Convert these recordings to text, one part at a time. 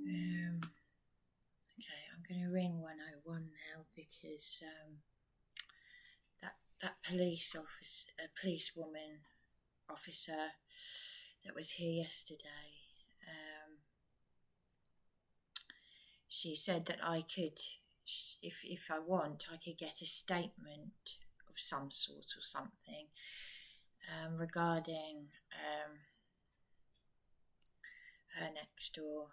Okay, I'm going to ring 101 now because that policewoman officer that was here yesterday, she said that I could, if I want, I could get a statement of some sort or something regarding her next door.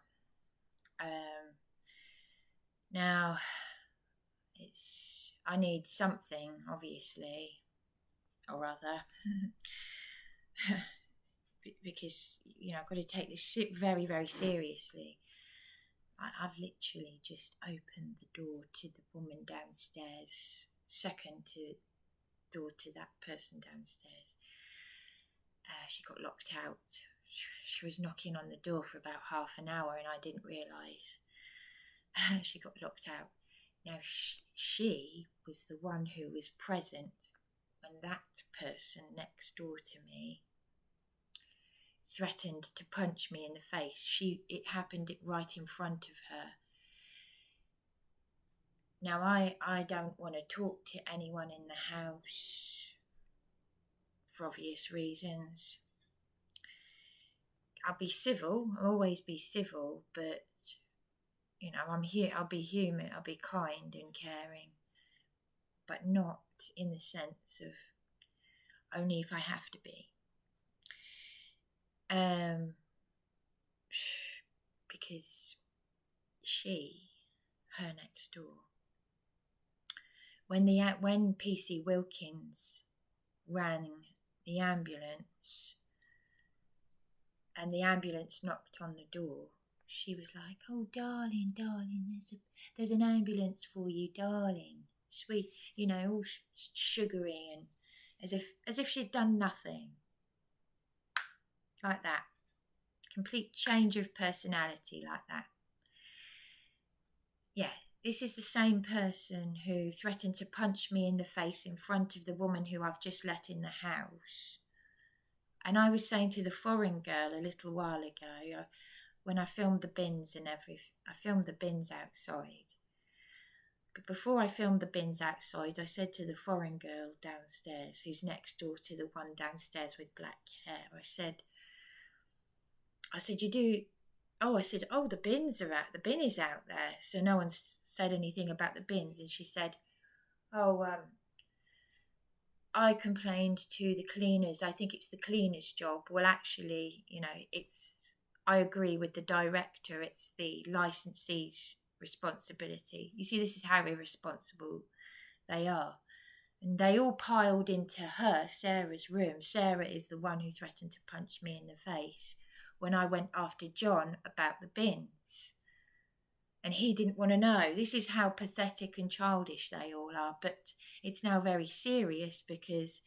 Now, I need something, obviously, or other, because, I've got to take this very, very seriously. I've literally just opened the door to the woman downstairs, second door to that person downstairs. She got locked out. She was knocking on the door for about half an hour and I didn't realise. She got locked out. Now, she was the one who was present when that person next door to me threatened to punch me in the face. It happened right in front of her. Now, I don't want to talk to anyone in the house for obvious reasons. I'll be civil, I'll always be civil, but, I'm here, I'll be human, I'll be kind and caring, but not in the sense of only if I have to be. Because her next door, when PC Wilkins rang the ambulance and the ambulance knocked on the door, she was like, "Oh, darling, there's an ambulance for you, darling." Sweet, all sugary and as if she'd done nothing. Like that. Complete change of personality like that. Yeah, this is the same person who threatened to punch me in the face in front of the woman who I've just let in the house. And I was saying to the foreign girl a little while ago, when I filmed the bins I filmed the bins outside. But before I filmed the bins outside, I said to the foreign girl downstairs, who's next door to the one downstairs with black hair, I said, the bins are out. The bin is out there. So no one's said anything about the bins. And she said, I complained to the cleaners. I think it's the cleaner's job. Well, actually, I agree with the director. It's the licensee's responsibility. You see, this is how irresponsible they are. And they all piled into Sarah's room. Sarah is the one who threatened to punch me in the face when I went after John about the bins. And he didn't want to know. This is how pathetic and childish they all are. But it's now very serious because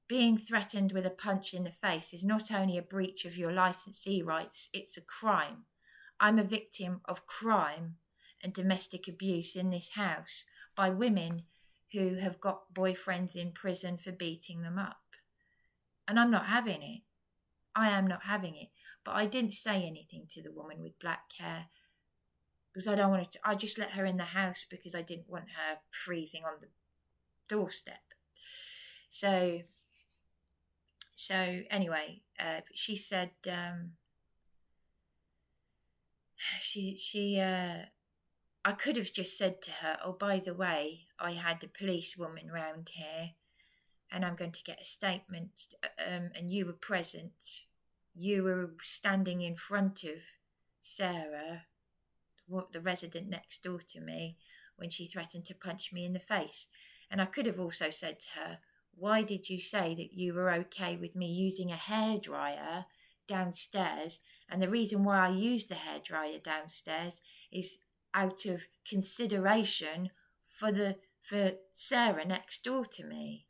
being threatened with a punch in the face is not only a breach of your licensee rights, it's a crime. I'm a victim of crime and domestic abuse in this house by women who have got boyfriends in prison for beating them up. And I'm not having it. I am not having it. But I didn't say anything to the woman with black hair because I just let her in the house because I didn't want her freezing on the doorstep. So anyway, she said, I could have just said to her, "Oh, by the way, I had the policewoman round here and I'm going to get a statement, and you were present. You were standing in front of Sarah, the resident next door to me, when she threatened to punch me in the face." And I could have also said to her, "Why did you say that you were okay with me using a hairdryer downstairs? And the reason why I used the hairdryer downstairs is out of consideration for Sarah next door to me."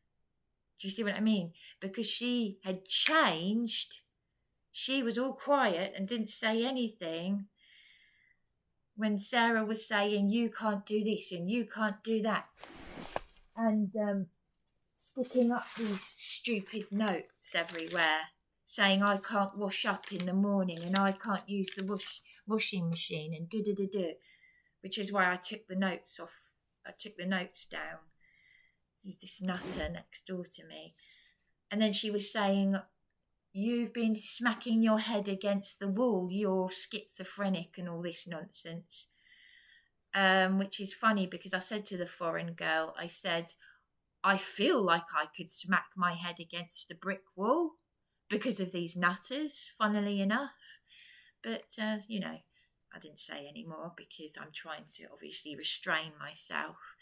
Do you see what I mean? Because she had changed. She was all quiet and didn't say anything when Sarah was saying, "You can't do this and you can't do that." And sticking up these stupid notes everywhere saying I can't wash up in the morning and I can't use the washing machine and do, which is why I took the notes down. There's this nutter next door to me. And then she was saying, you've been smacking your head against the wall, you're schizophrenic and all this nonsense. Which is funny because I said to the foreign girl, I said, I feel like I could smack my head against a brick wall because of these nutters, funnily enough. But, I didn't say any more because I'm trying to obviously restrain myself.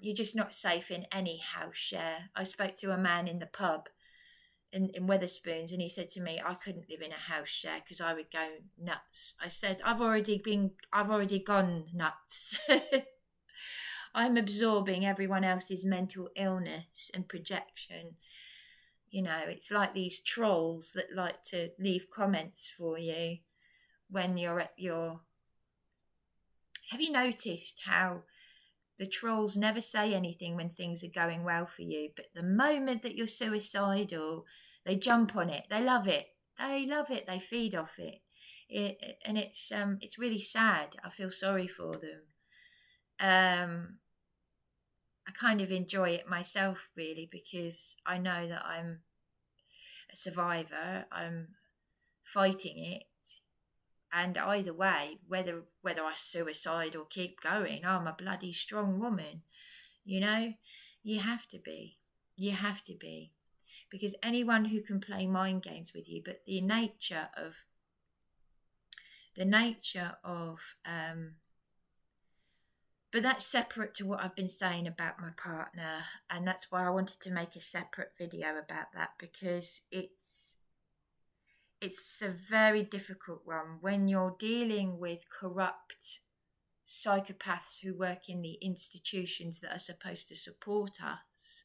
You're just not safe in any house share. I spoke to a man in the pub in Wetherspoons, and he said to me, I couldn't live in a house share because I would go nuts. I said, I've already gone nuts. I'm absorbing everyone else's mental illness and projection. It's like these trolls that like to leave comments for you when you're at your... Have you noticed how the trolls never say anything when things are going well for you, but the moment that you're suicidal, they jump on it. They love it. They feed off it. And it's really sad. I feel sorry for them. I kind of enjoy it myself, really, because I know that I'm a survivor. I'm fighting it. And either way, whether I suicide or keep going, I'm a bloody strong woman. You have to be. You have to be. Because anyone who can play mind games with you, but the nature of but that's separate to what I've been saying about my partner, and that's why I wanted to make a separate video about that, because it's a very difficult one when you're dealing with corrupt psychopaths who work in the institutions that are supposed to support us.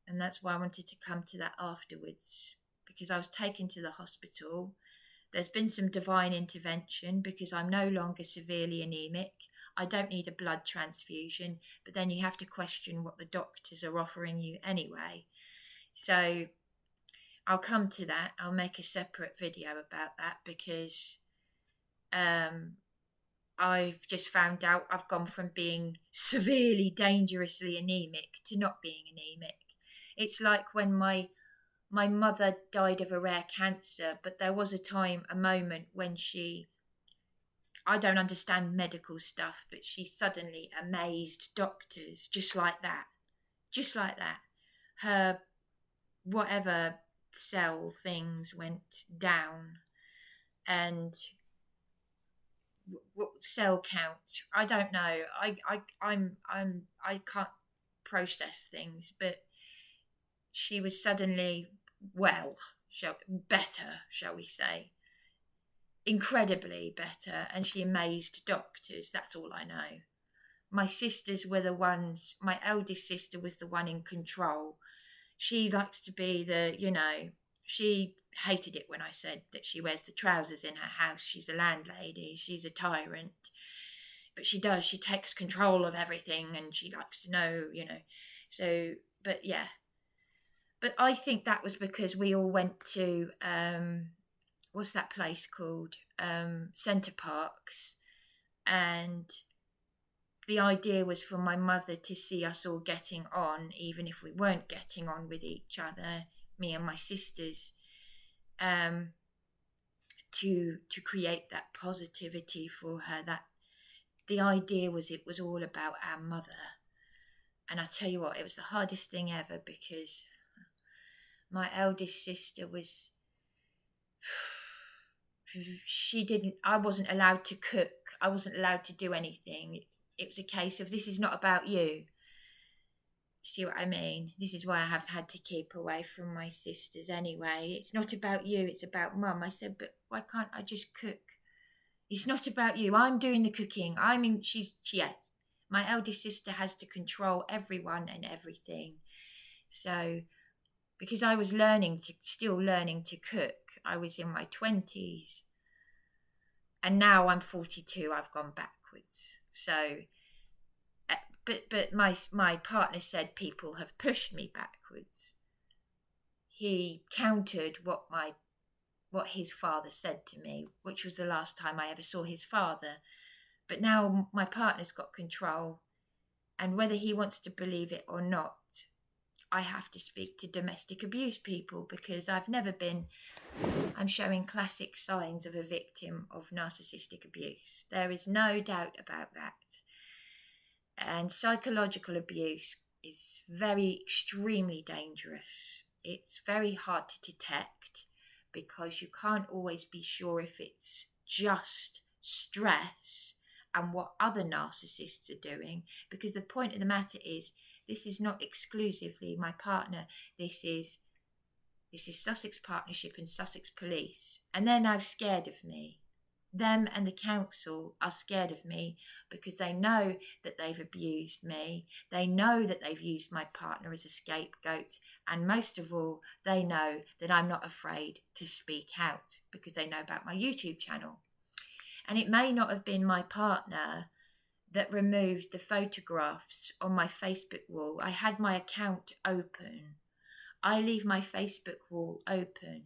And that's why I wanted to come to that afterwards, because I was taken to the hospital. There's been some divine intervention because I'm no longer severely anemic. I don't need a blood transfusion, but then you have to question what the doctors are offering you anyway. So I'll come to that. I'll make a separate video about that because I've just found out I've gone from being severely, dangerously anemic to not being anemic. It's like when my mother died of a rare cancer, but there was a moment when I don't understand medical stuff, but she suddenly amazed doctors just like that. Her whatever cell things went down, and cell count, I don't know. I can't process things, but she was suddenly better, shall we say, incredibly better, and she amazed doctors. That's all I know. My sisters were the ones. My eldest sister was the one in control. She likes to be she hated it when I said that she wears the trousers in her house. She's a landlady. She's a tyrant. But she takes control of everything, and she likes to know, So, but yeah. But I think that was because we all went to, what's that place called? Centre Parks. And the idea was for my mother to see us all getting on, even if we weren't getting on with each other, me and my sisters, to create that positivity for her. That the idea was it was all about our mother. And I tell you what, it was the hardest thing ever, because my eldest sister was, I wasn't allowed to cook. I wasn't allowed to do anything. It was a case of, this is not about you. See what I mean? This is why I have had to keep away from my sisters anyway. It's not about you, it's about Mum. I said, but why can't I just cook? It's not about you. I'm doing the cooking. My eldest sister has to control everyone and everything. So, because I was still learning to cook. I was in my 20s. And now I'm 42, I've gone backwards. So, but my partner said people have pushed me backwards. He countered what what his father said to me, which was the last time I ever saw his father. But now my partner's got control, and whether he wants to believe it or not, I have to speak to domestic abuse people, because I'm showing classic signs of a victim of narcissistic abuse. There is no doubt about that. And psychological abuse is extremely dangerous. It's very hard to detect because you can't always be sure if it's just stress and what other narcissists are doing, because the point of the matter is, this is not exclusively my partner. This is Sussex Partnership and Sussex Police, and they're now scared of me. Them and the council are scared of me because they know that they've abused me. They know that they've used my partner as a scapegoat. And most of all, they know that I'm not afraid to speak out because they know about my YouTube channel. And it may not have been my partner that removed the photographs on my Facebook wall. I had my account open. I leave my Facebook wall open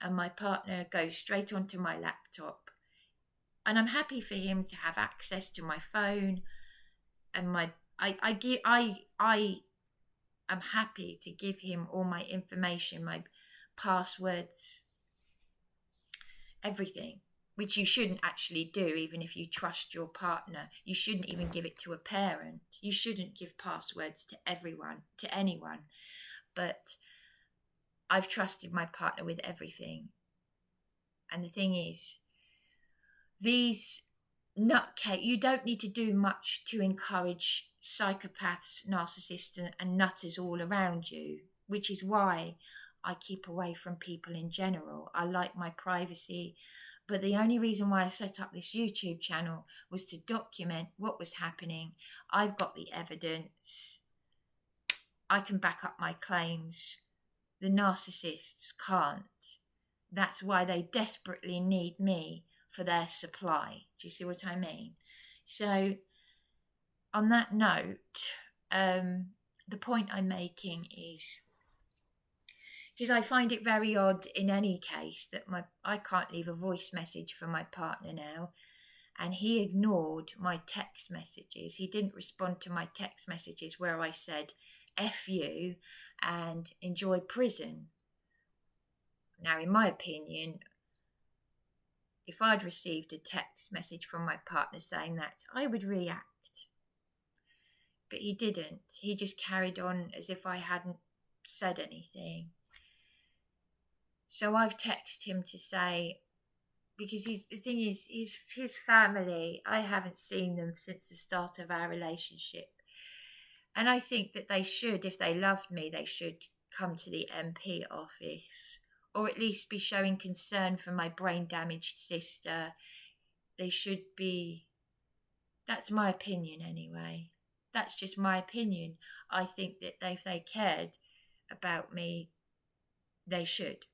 and my partner goes straight onto my laptop. And I'm happy for him to have access to my phone, and I am happy to give him all my information, my passwords, everything, which you shouldn't actually do, even if you trust your partner. You shouldn't even give it to a parent. You shouldn't give passwords to anyone. But I've trusted my partner with everything. And the thing is, these nutcase, you don't need to do much to encourage psychopaths, narcissists and nutters all around you, which is why I keep away from people in general. I like my privacy, but the only reason why I set up this YouTube channel was to document what was happening. I've got the evidence. I can back up my claims. The narcissists can't. That's why they desperately need me for their supply. Do you see what I mean? So, on that note, the point I'm making is, because I find it very odd in any case that I can't leave a voice message for my partner now, and he ignored my text messages. He didn't respond to my text messages where I said F you and enjoy prison. Now, in my opinion, if I'd received a text message from my partner saying that, I would react. But he didn't. He just carried on as if I hadn't said anything. So I've texted him to say, because the thing is, his family, I haven't seen them since the start of our relationship. And I think that they should, if they loved me, they should come to the MP office, or at least be showing concern for my brain-damaged sister. They should be. That's my opinion anyway. That's just my opinion. I think that if they cared about me, they should.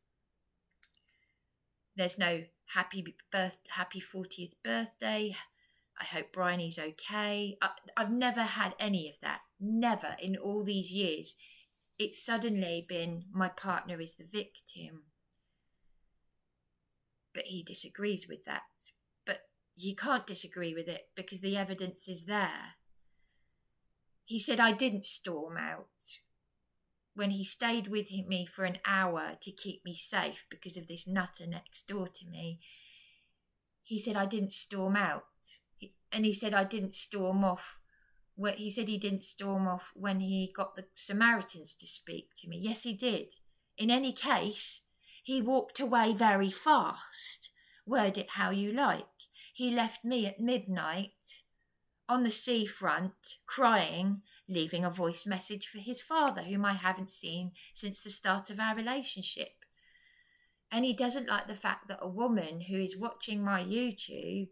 There's no happy 40th birthday. I hope Bryony's okay. I've never had any of that. Never in all these years. It's suddenly been my partner is the victim. But he disagrees with that. But you can't disagree with it because the evidence is there. He said I didn't storm out when he stayed with me for an hour to keep me safe because of this nutter next door to me. He said I didn't storm out. And he said I didn't storm off. He said he didn't storm off when he got the Samaritans to speak to me. Yes, he did. In any case, he walked away very fast. Word it how you like. He left me at midnight on the seafront, crying, leaving a voice message for his father, whom I haven't seen since the start of our relationship. And he doesn't like the fact that a woman who is watching my YouTube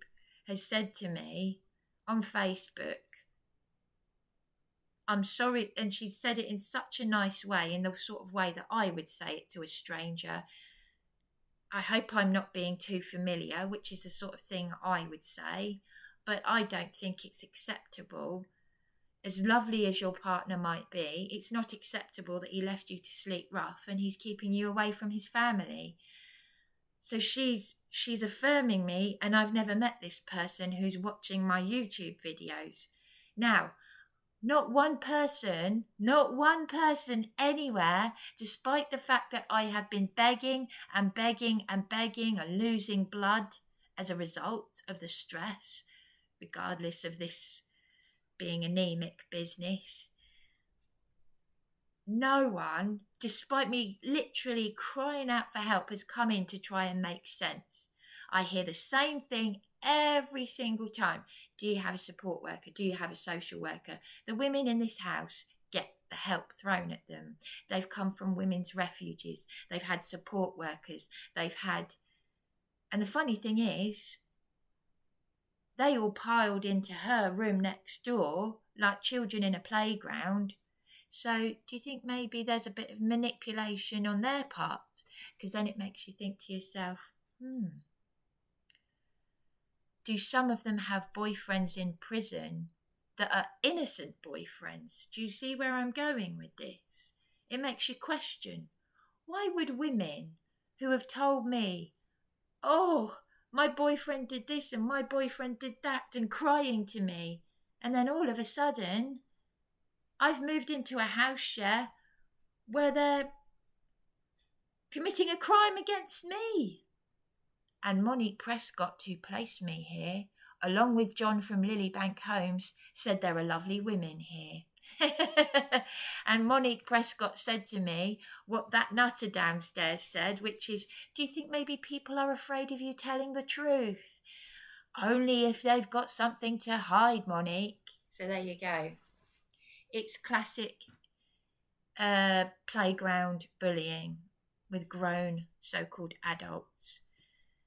has said to me on Facebook, I'm sorry, and she said it in such a nice way, in the sort of way that I would say it to a stranger. I hope I'm not being too familiar, which is the sort of thing I would say, but I don't think it's acceptable. As lovely as your partner might be, it's not acceptable that he left you to sleep rough and he's keeping you away from his family. So she's affirming me, and I've never met this person who's watching my YouTube videos. Now, not one person anywhere, despite the fact that I have been begging and begging and begging and losing blood as a result of the stress, regardless of this being anemic business. No one, despite me literally crying out for help, has come in to try and make sense. I hear the same thing every single time. Do you have a support worker? Do you have a social worker? The women in this house get the help thrown at them. They've come from women's refuges. They've had support workers. And the funny thing is, they all piled into her room next door like children in a playground. So do you think maybe there's a bit of manipulation on their part? Because then it makes you think to yourself, do some of them have boyfriends in prison that are innocent boyfriends? Do you see where I'm going with this? It makes you question, why would women who have told me, oh, my boyfriend did this and my boyfriend did that, and crying to me, and then all of a sudden I've moved into a house share where they're committing a crime against me? And Monique Prescott, who placed me here, along with John from Lilybank Homes, said there are lovely women here. And Monique Prescott said to me what that nutter downstairs said, which is, do you think maybe people are afraid of you telling the truth? Only if they've got something to hide, Monique. So there you go. It's classic playground bullying with grown so-called adults.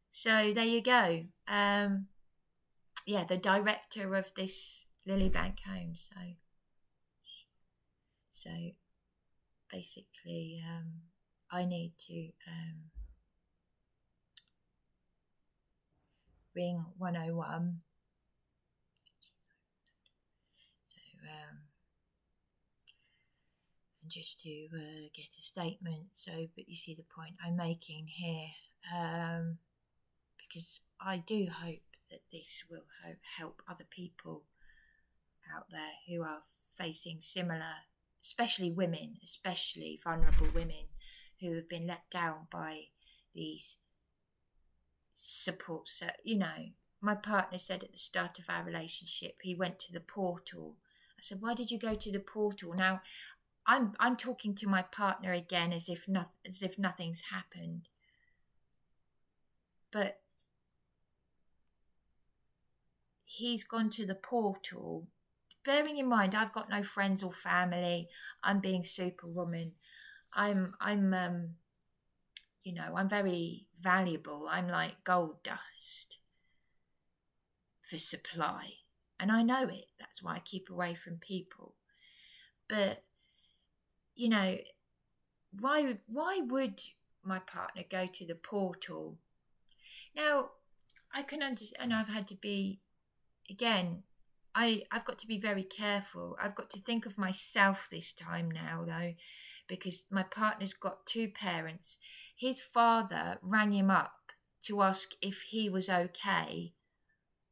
So there you go. The director of this Lilybank home. So basically, I need to ring 101. Just to get a statement. But you see the point I'm making here, because I do hope that this will help other people out there who are facing similar, especially women, especially vulnerable women who have been let down by these supports. My partner said at the start of our relationship, he went to the portal. I said, why did you go to the portal? Now, I'm talking to my partner again as if nothing's happened. But he's gone to the portal, bearing in mind I've got no friends or family. I'm being superwoman. I'm very valuable. I'm like gold dust for supply, and I know it. That's why I keep away from people. But why would my partner go to the portal? Now, I can understand, and I've had to be, again, I've got to be very careful. I've got to think of myself this time now, though, because my partner's got two parents. His father rang him up to ask if he was okay,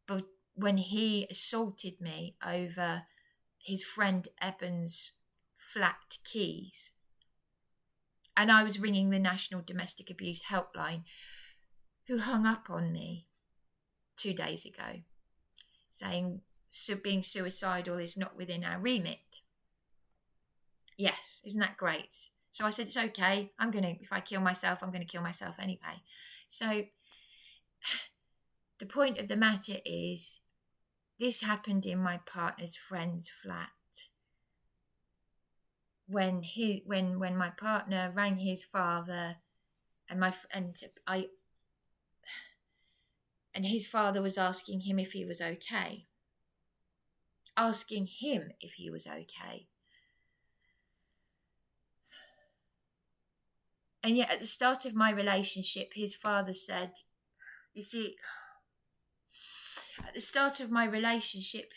but when he assaulted me over his friend Eben's flat keys, and I was ringing the National Domestic Abuse Helpline, who hung up on me 2 days ago, saying being suicidal is not within our remit. Yes, isn't that great? So I said, it's okay. If I kill myself, I'm going to kill myself anyway. So the point of the matter is, this happened in my partner's friend's flat. When my partner rang his father, and his father was asking him if he was okay. And yet at the start of my relationship, his father said, you see, at the start of my relationship,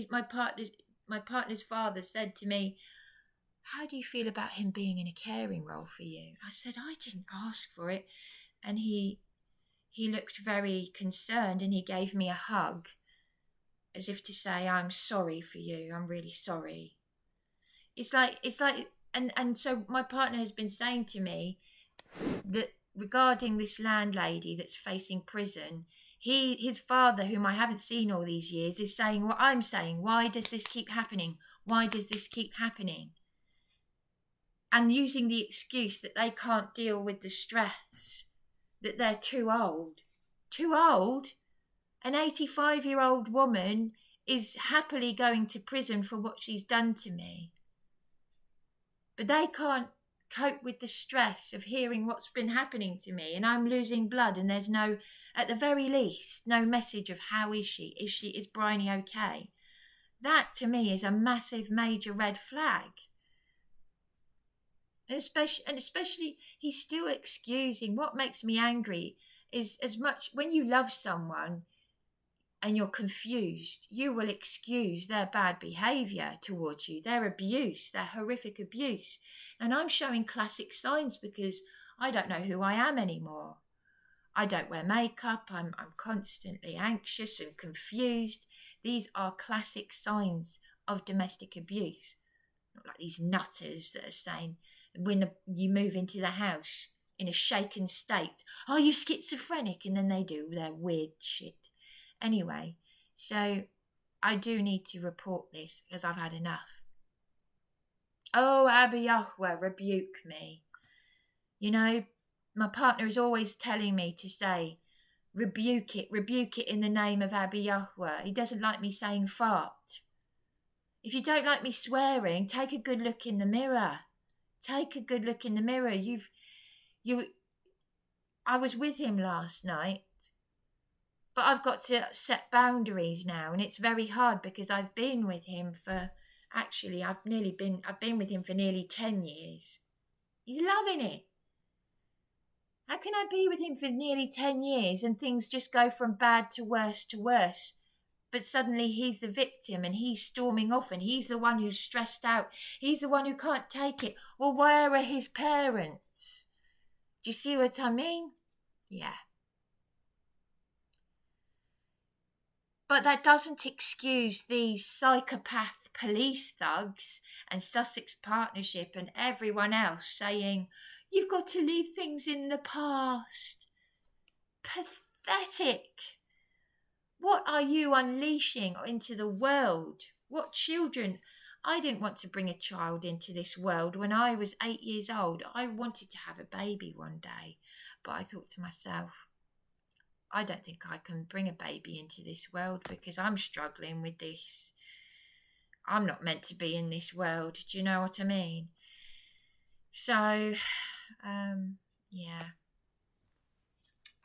my partner's father said to me, how do you feel about him being in a caring role for you? I said, I didn't ask for it. And he he looked very concerned and he gave me a hug as if to say, I'm sorry for you, I'm really sorry. It's like, and so my partner has been saying to me that regarding this landlady that's facing prison, his father, whom I haven't seen all these years, is saying what I'm saying. Why does this keep happening? Why does this keep happening? And using the excuse that they can't deal with the stress, that they're too old. Too old? An 85-year-old woman is happily going to prison for what she's done to me. But they can't cope with the stress of hearing what's been happening to me, and I'm losing blood, and there's no, at the very least, no message of how is she? Is Bryony okay? That to me is a massive, major red flag. And especially he's still excusing. What makes me angry is, as much when you love someone and you're confused, you will excuse their bad behaviour towards you, their abuse, their horrific abuse. And I'm showing classic signs because I don't know who I am anymore. I don't wear makeup, I'm constantly anxious and confused. These are classic signs of domestic abuse. Not like these nutters that are saying, when you move into the house in a shaken state, are you schizophrenic? And then they do their weird shit. Anyway, so I do need to report this because I've had enough. Oh, Abby Yahweh, rebuke me. You know, my partner is always telling me to say, rebuke it in the name of Abby Yahweh. He doesn't like me saying fart. If you don't like me swearing, take a good look in the mirror. Take a good look in the mirror. I was with him last night, but I've got to set boundaries now, and it's very hard because I've been with him for, actually, I've been with him for nearly 10 years. He's loving it. How can I be with him for nearly 10 years and things just go from bad to worse? But suddenly he's the victim and he's storming off and he's the one who's stressed out. He's the one who can't take it. Well, where are his parents? Do you see what I mean? Yeah. But that doesn't excuse these psychopath police thugs and Sussex Partnership and everyone else saying, you've got to leave things in the past. Pathetic. What are you unleashing into the world? What children? I didn't want to bring a child into this world when I was 8 years old. I wanted to have a baby one day, but I thought to myself, I don't think I can bring a baby into this world because I'm struggling with this. I'm not meant to be in this world. Do you know what I mean? So, yeah.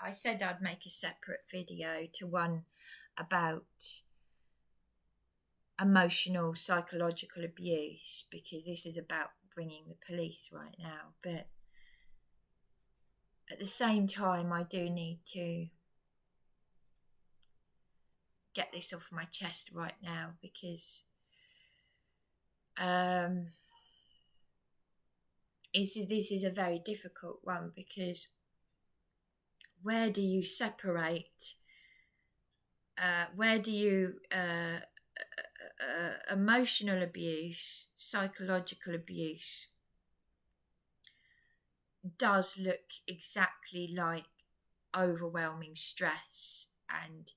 I said I'd make a separate video to one about emotional, psychological abuse because this is about bringing the police right now. But at the same time, I do need to get this off my chest right now because this is a very difficult one because where do you separate? Where do you emotional abuse, psychological abuse does look exactly like overwhelming stress, and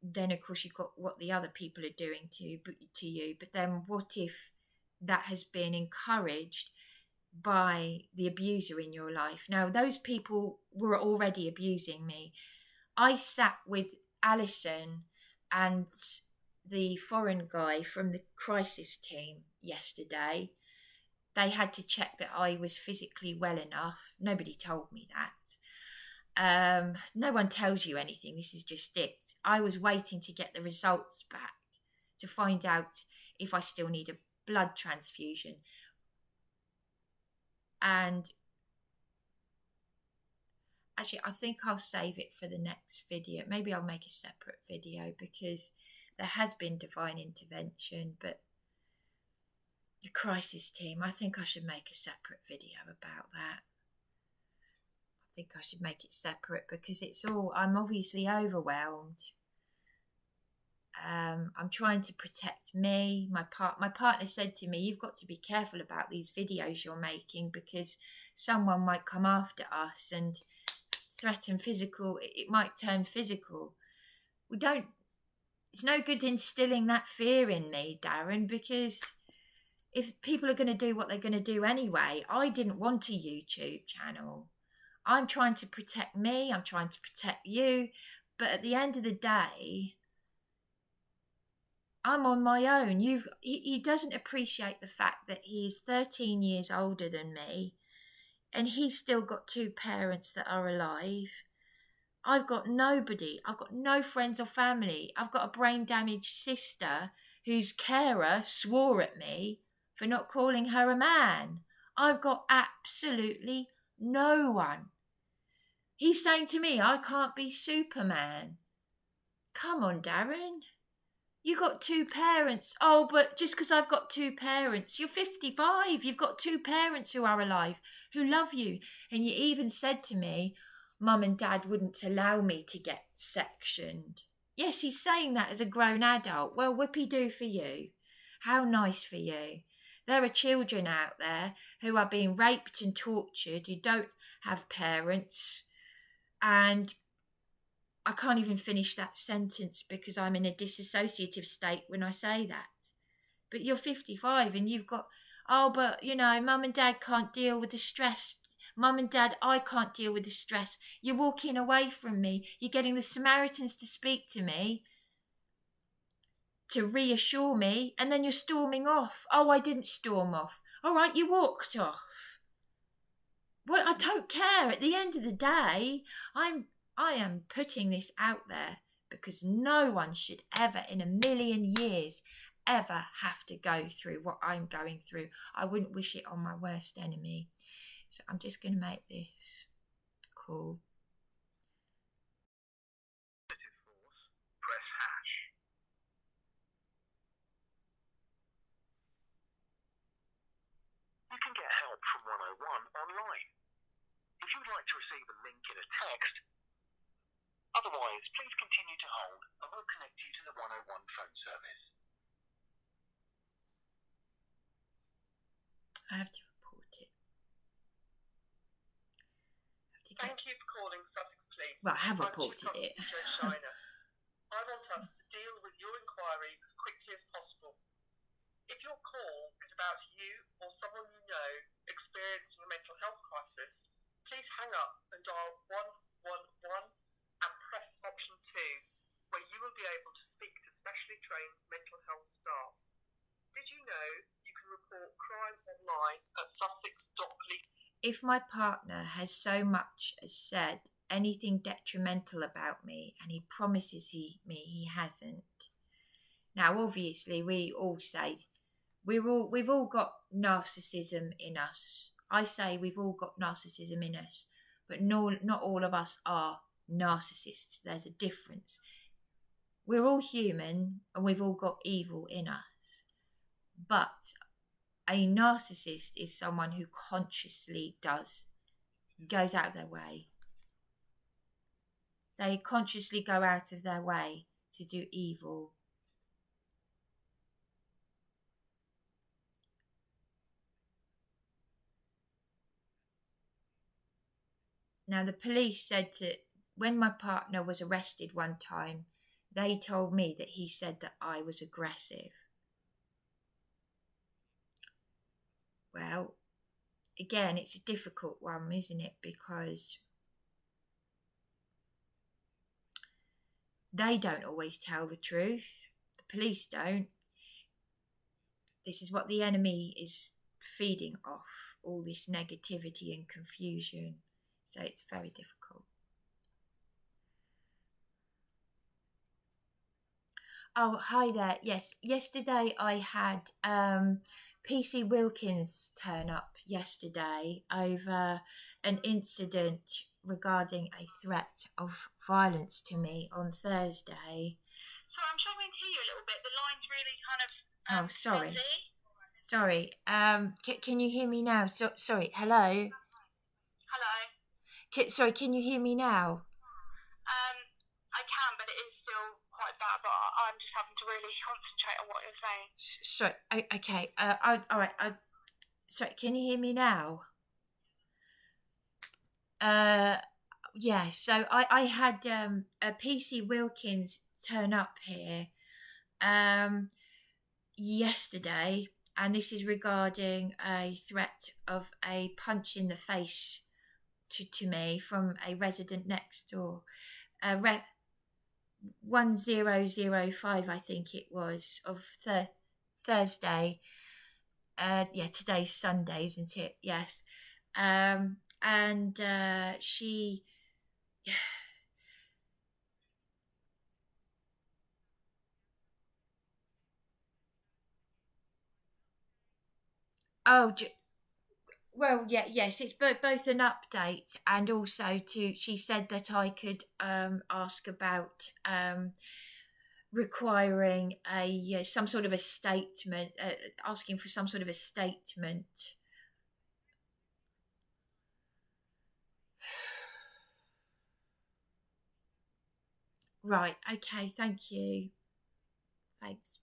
then of course you've got what the other people are doing to you. But then what if that has been encouraged by the abuser in your life? Now, those people were already abusing me. I sat with Alison and the foreign guy from the crisis team yesterday. They had to check that I was physically well enough. Nobody told me that. No one tells you anything. This is just it. I was waiting to get the results back to find out if I still need a blood transfusion. And actually, I think I'll save it for the next video. Maybe I'll make a separate video because there has been divine intervention, but the crisis team, I think I should make a separate video about that. I think I should make it separate because I'm obviously overwhelmed. I'm trying to protect me. My partner said to me, "You've got to be careful about these videos you're making because someone might come after us and threaten physical. It might turn physical." It's no good instilling that fear in me, Darren, because if people are going to do what they're going to do anyway, I didn't want a YouTube channel. I'm trying to protect me. I'm trying to protect you. But at the end of the day, I'm on my own. He doesn't appreciate the fact that he's 13 years older than me and he's still got two parents that are alive. I've got nobody. I've got no friends or family. I've got a brain damaged sister whose carer swore at me for not calling her a man. I've got absolutely no one. He's saying to me, I can't be Superman. Come on, Darren. You got two parents. Oh, but just because I've got two parents, you're 55. You've got two parents who are alive, who love you. And you even said to me, Mum and Dad wouldn't allow me to get sectioned. Yes, he's saying that as a grown adult. Well, whoopee-doo for you. How nice for you. There are children out there who are being raped and tortured, who don't have parents. And I can't even finish that sentence because I'm in a dissociative state when I say that. But you're 55 and you've got, but Mum and Dad can't deal with the stress. Mum and Dad, I can't deal with the stress. You're walking away from me. You're getting the Samaritans to speak to me, to reassure me, and then you're storming off. Oh, I didn't storm off. All right, you walked off. Well, I don't care. At the end of the day, I am putting this out there because no one should ever in a million years ever have to go through what I'm going through. I wouldn't wish it on my worst enemy. So I'm just going to make this call. Press hash. You can get help from 101 online. If you would like to receive a link in a text, otherwise please continue to hold and we'll connect you to the 101 phone service. I have to report it. Thank you for calling Sussex Police. Well, I have reported it. I want us to deal with your inquiry as quickly as possible. If your call is about you or someone you know experiencing a mental health crisis, please hang up and dial 111 and press option 2, where you will be able to speak to specially trained mental health staff. Did you know you can report crime online at sussex.police? If my partner has so much as said anything detrimental about me, and he promises he hasn't. Now, obviously, we all say we've all got narcissism in us. I say we've all got narcissism in us, but no, not all of us are narcissists. There's a difference. We're all human, and we've all got evil in us, but a narcissist is someone who consciously goes out of their way. They consciously go out of their way to do evil. Now, the police said when my partner was arrested one time, they told me that he said that I was aggressive. Well, again, it's a difficult one, isn't it? Because they don't always tell the truth. The police don't. This is what the enemy is feeding off, all this negativity and confusion. So it's very difficult. Oh, hi there. Yes, yesterday I had PC Wilkins turn up yesterday over an incident regarding a threat of violence to me on Thursday. Sorry, I'm struggling to hear you a little bit. The line's really kind of Oh, sorry. fuzzy. Sorry. Can you hear me now? Sorry. Hello. Hello. Sorry, can you hear me now? I can, but it is still quite bad. But I'm just having to really concentrate on what you're saying. Sorry. Okay. All right. Sorry. Can you hear me now? Yeah. So I had a PC Wilkins turn up here yesterday, and this is regarding a threat of a punch in the face to me from a resident next door. 1005, I think it was, of Thursday. Yeah, today's Sunday, isn't it? Yes. And she. Oh, well, yeah, yes, it's both an update and also she said that I could ask about requiring some sort of a statement, asking for some sort of a statement. Right, okay, thank you. Thanks.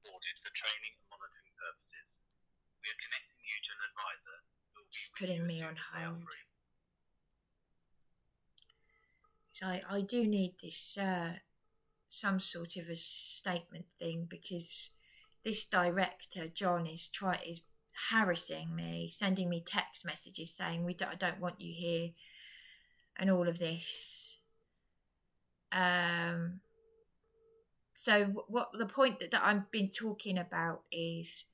Recorded for training and monitoring purposes. We are connecting you to an advisor who will be Just putting me on hold. So I do need this some sort of a statement thing, because this director John is harassing me, sending me text messages saying I don't want you here, and all of this. So what the point that I've been talking about is,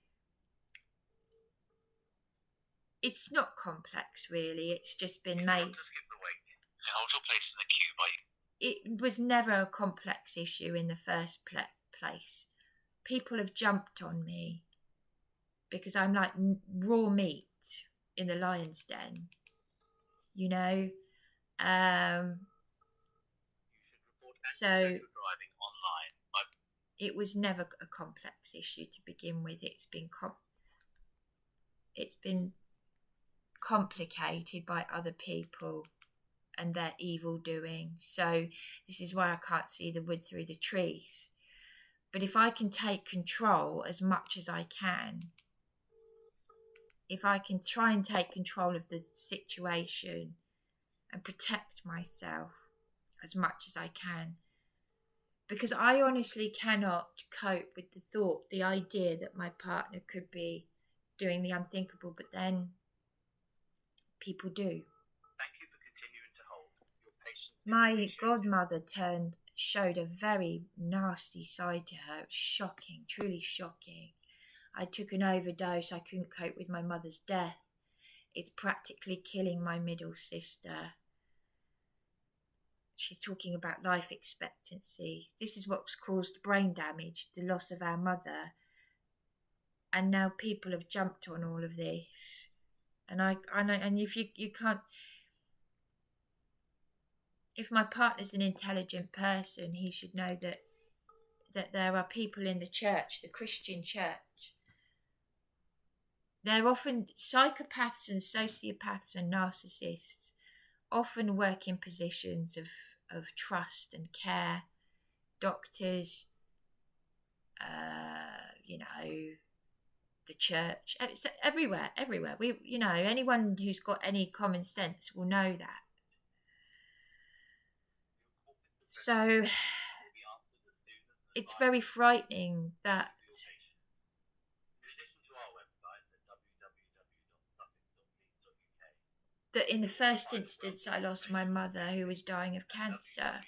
it's not complex really. It's just been made. Hold your place in the queue by. It was never a complex issue in the first place. People have jumped on me because I'm like raw meat in the lion's den, you know. So it was never a complex issue to begin with. It's been complicated by other people and their evil doing. So this is why I can't see the wood through the trees. But if I can take control as much as I can, if I can try and take control of the situation and protect myself as much as I can, because I honestly cannot cope with the idea that my partner could be doing the unthinkable, but then people do. Thank you for continuing to hold. Your patience. My godmother showed a very nasty side to her. It was shocking, truly shocking. I took an overdose. I couldn't cope with my mother's death. It's practically killing my middle sister. She's talking about life expectancy. This is what's caused brain damage, the loss of our mother. And now people have jumped on all of this. And if you can't, if my partner's an intelligent person, he should know that there are people in the church, the Christian church. They're often psychopaths and sociopaths and narcissists, often work in positions of trust and care. Doctors, the church, everywhere. Anyone who's got any common sense will know that. So it's very frightening that in the first instance I lost my mother, who was dying of cancer,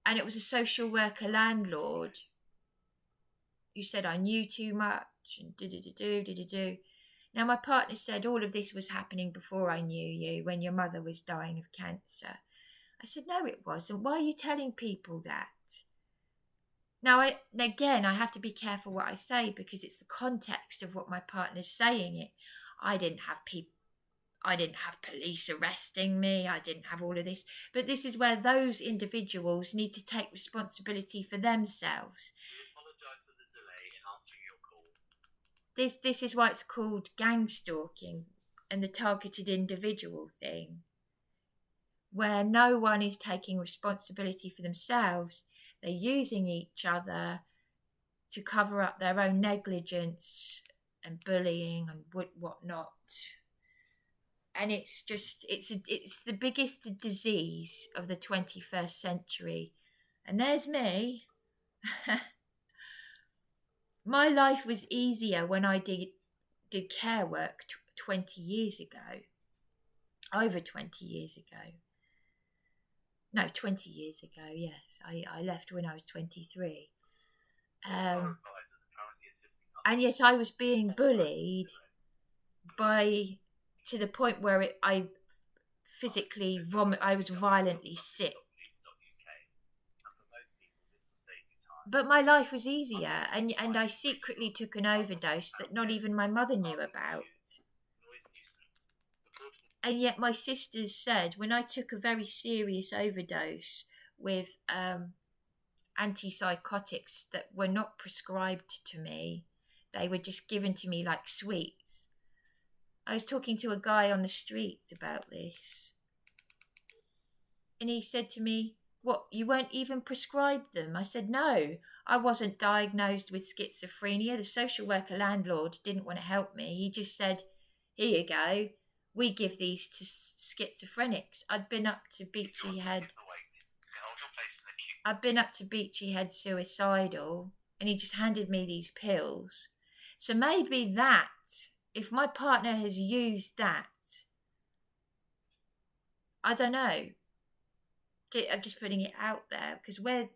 and it was a social worker landlord who said I knew too much and do. Now my partner said all of this was happening before I knew you, when your mother was dying of cancer. I said, no, it wasn't. Why are you telling people that? Now, again, I have to be careful what I say, because it's the context of what my partner's saying it. I didn't have police arresting me. I didn't have all of this. But this is where those individuals need to take responsibility for themselves. We apologise for the delay in answering your call. This is why it's called gang stalking and the targeted individual thing, where no one is taking responsibility for themselves. They're using each other to cover up their own negligence and bullying and whatnot. And it's the biggest disease of the 21st century. And there's me. My life was easier when I did care work 20 years ago. Over 20 years ago. No, 20 years ago, yes. I left when I was 23. And yet I was being bullied to the point where I physically I was violently sick. But my life was easier, and I secretly took an overdose that not even my mother knew about. And yet my sisters said when I took a very serious overdose with antipsychotics that were not prescribed to me, they were just given to me like sweets. I was talking to a guy on the street about this. And he said to me, "What, you weren't even prescribed them?" I said, "No, I wasn't diagnosed with schizophrenia. The social worker landlord didn't want to help me. He just said, 'Here you go. We give these to schizophrenics.'" I'd been up to Beachy Head suicidal, and he just handed me these pills. So maybe that, if my partner has used that, I don't know. I'm just putting it out there, because why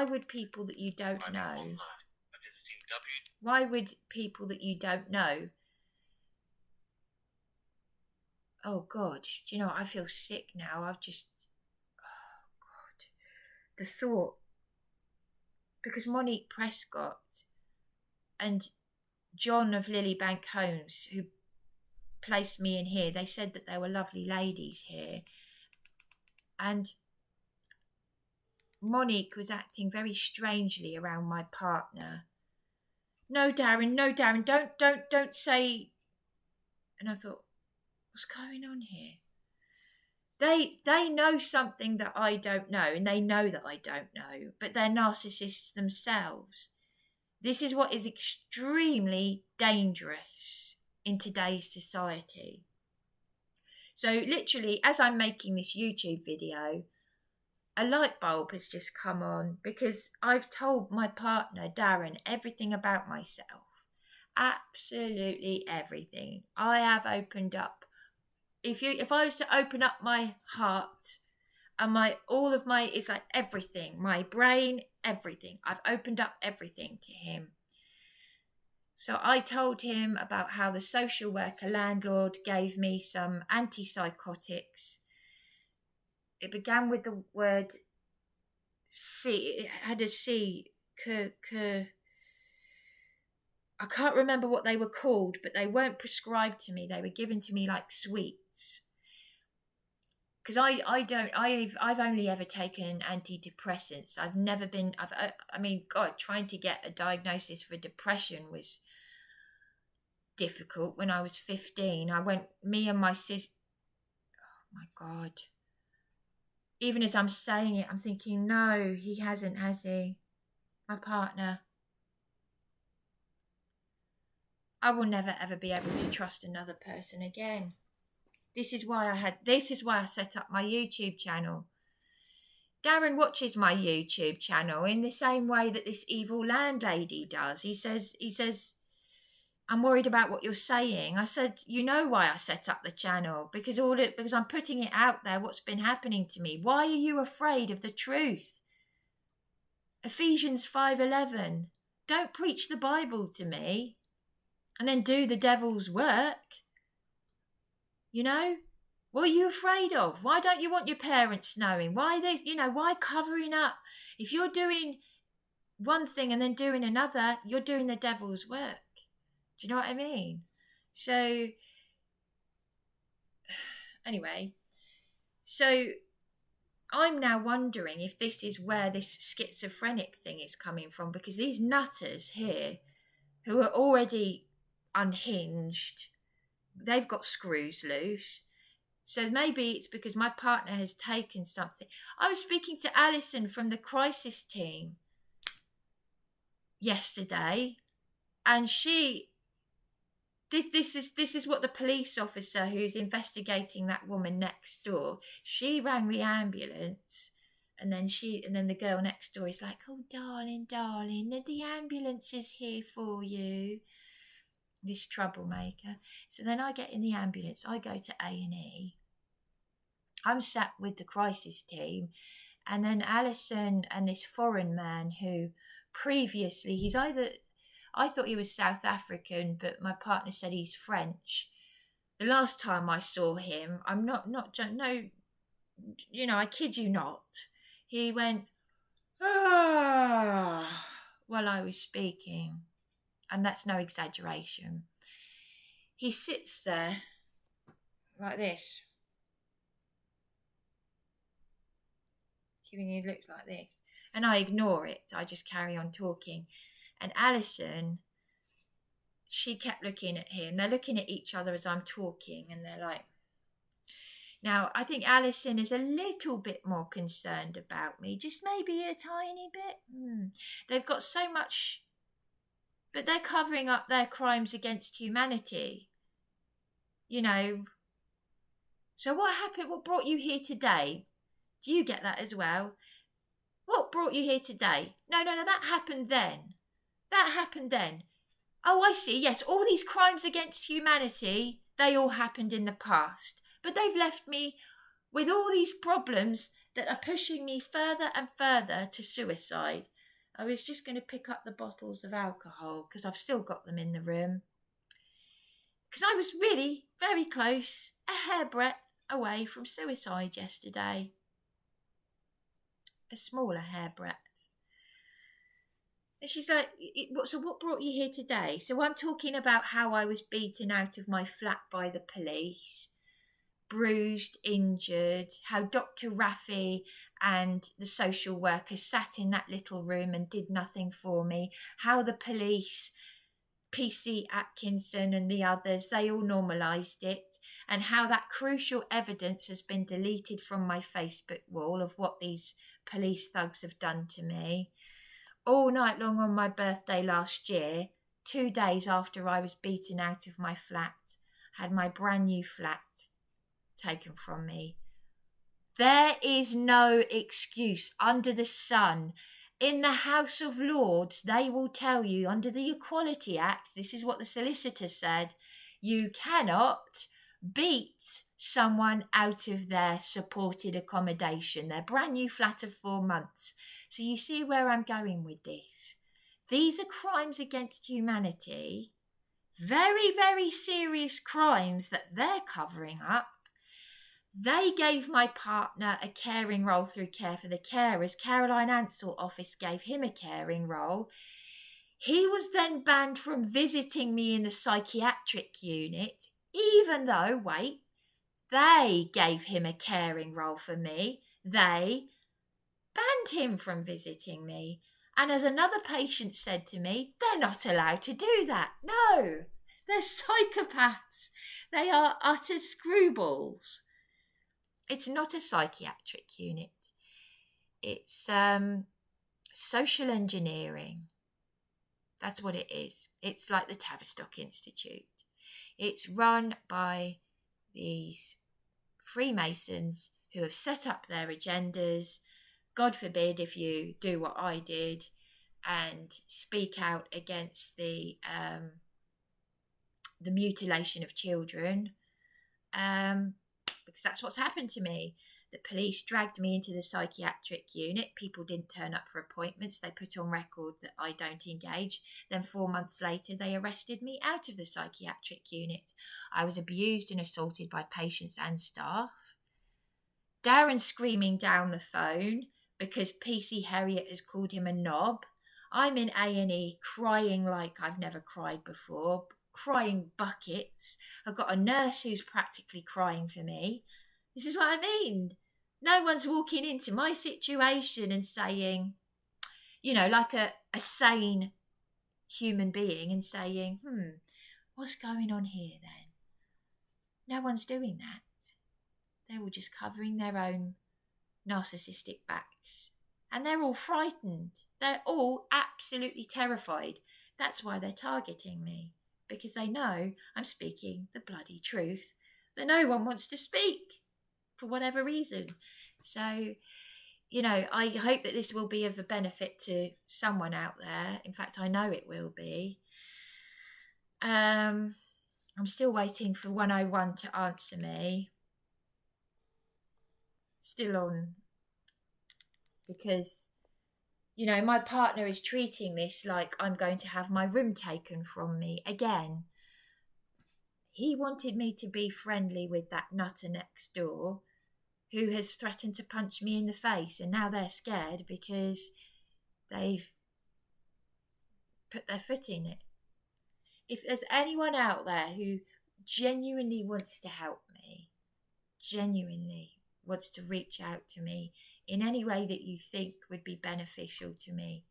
would people that you don't know, oh God, do you know, I feel sick now. Oh God, the thought, because Monique Prescott and John of Lilybank Homes, who placed me in here, they said that there were lovely ladies here, and Monique was acting very strangely around my partner. No, Darren, don't say. And I thought, what's going on here? They know something that I don't know, and they know that I don't know, but they're narcissists themselves. This is what is extremely dangerous in today's society. So literally, as I'm making this YouTube video, a light bulb has just come on, because I've told my partner, Darren, everything about myself. Absolutely everything. I have opened up. If I was to open up my heart and it's like everything, my brain, everything. I've opened up everything to him. So I told him about how the social worker landlord gave me some antipsychotics. It began with the word C. It had a C. I can't remember what they were called, but they weren't prescribed to me. They were given to me like sweets. Because I've only ever taken antidepressants. I've never been, trying to get a diagnosis for depression was difficult. When I was 15, me and my sister, oh my God. Even as I'm saying it, I'm thinking, no, he hasn't, has he? My partner. I will never ever be able to trust another person again. This is why I set up my YouTube channel. Darren watches my YouTube channel in the same way that this evil landlady does. He says, "I'm worried about what you're saying." I said, "You know why I set up the channel? Because I'm putting it out there, what's been happening to me. Why are you afraid of the truth? Ephesians 5:11. Don't preach the Bible to me and then do the devil's work. You know? What are you afraid of? Why don't you want your parents knowing? Why covering up? If you're doing one thing and then doing another, you're doing the devil's work. Do you know what I mean?" So, anyway, I'm now wondering if this is where this schizophrenic thing is coming from, because these nutters here, who are already unhinged. They've got screws loose. So maybe it's because my partner has taken something. I was speaking to Alison from the crisis team yesterday, and this is what the police officer who's investigating that woman next door, she rang the ambulance, and then the girl next door is like, "Oh, darling, the ambulance is here for you." This troublemaker. So then I get in the ambulance, I go to A&E. I'm sat with the crisis team, and then Alison and this foreign man who previously, I thought he was South African, but my partner said he's French. The last time I saw him, I kid you not, he went, "Ah," while I was speaking. And that's no exaggeration. He sits there like this, giving you looks like this. And I ignore it. I just carry on talking. And Alison, she kept looking at him. They're looking at each other as I'm talking, and they're like... Now, I think Alison is a little bit more concerned about me, just maybe a tiny bit. They've got so much... But they're covering up their crimes against humanity. You know. So what happened? What brought you here today? Do you get that as well? What brought you here today? No, that happened then. Oh, I see. Yes, all these crimes against humanity, they all happened in the past. But they've left me with all these problems that are pushing me further and further to suicide. I was just going to pick up the bottles of alcohol because I've still got them in the room. Because I was really very close, a hairbreadth away from suicide yesterday. A smaller hairbreadth. And she's like, "So what brought you here today?" So I'm talking about how I was beaten out of my flat by the police, bruised, injured, how Dr. Raffi and the social worker sat in that little room and did nothing for me, how the police, PC Atkinson and the others, they all normalised it, and how that crucial evidence has been deleted from my Facebook wall of what these police thugs have done to me. All night long on my birthday last year, 2 days after I was beaten out of my flat, had my brand new flat taken from me. There is no excuse under the sun. In the House of Lords, they will tell you, under the Equality Act, this is what the solicitor said, you cannot beat someone out of their supported accommodation, their brand new flat of 4 months. So you see where I'm going with this. These are crimes against humanity, very, very serious crimes that they're covering up. They gave my partner a caring role through Care for the Carers. Caroline Ansell office gave him a caring role. He was then banned from visiting me in the psychiatric unit, even though, they gave him a caring role for me. They banned him from visiting me. And as another patient said to me, they're not allowed to do that. No, they're psychopaths. They are utter screwballs. It's not a psychiatric unit. It's social engineering. That's what it is. It's like the Tavistock Institute. It's run by these Freemasons who have set up their agendas. God forbid if you do what I did and speak out against the mutilation of children. Because that's what's happened to me. The police dragged me into the psychiatric unit. People didn't turn up for appointments. They put on record that I don't engage. Then 4 months later, they arrested me out of the psychiatric unit. I was abused and assaulted by patients and staff. Darren screaming down the phone because PC Harriet has called him a knob. I'm in A&E crying like I've never cried before, crying buckets. I've got a nurse who's practically crying for me. This is what I mean. No one's walking into my situation and saying, like a sane human being and saying, What's going on here then? No one's doing that. They're all just covering their own narcissistic backs. And they're all frightened. They're all absolutely terrified. That's why they're targeting me. Because they know I'm speaking the bloody truth that no one wants to speak for whatever reason. So, you know, I hope that this will be of a benefit to someone out there. In fact, I know it will be. I'm still waiting for 101 to answer me. Still on. Because, you know, my partner is treating this like I'm going to have my room taken from me again. He wanted me to be friendly with that nutter next door who has threatened to punch me in the face, and now they're scared because they've put their foot in it. If there's anyone out there who genuinely wants to help me, genuinely wants to reach out to me in any way that you think would be beneficial to me,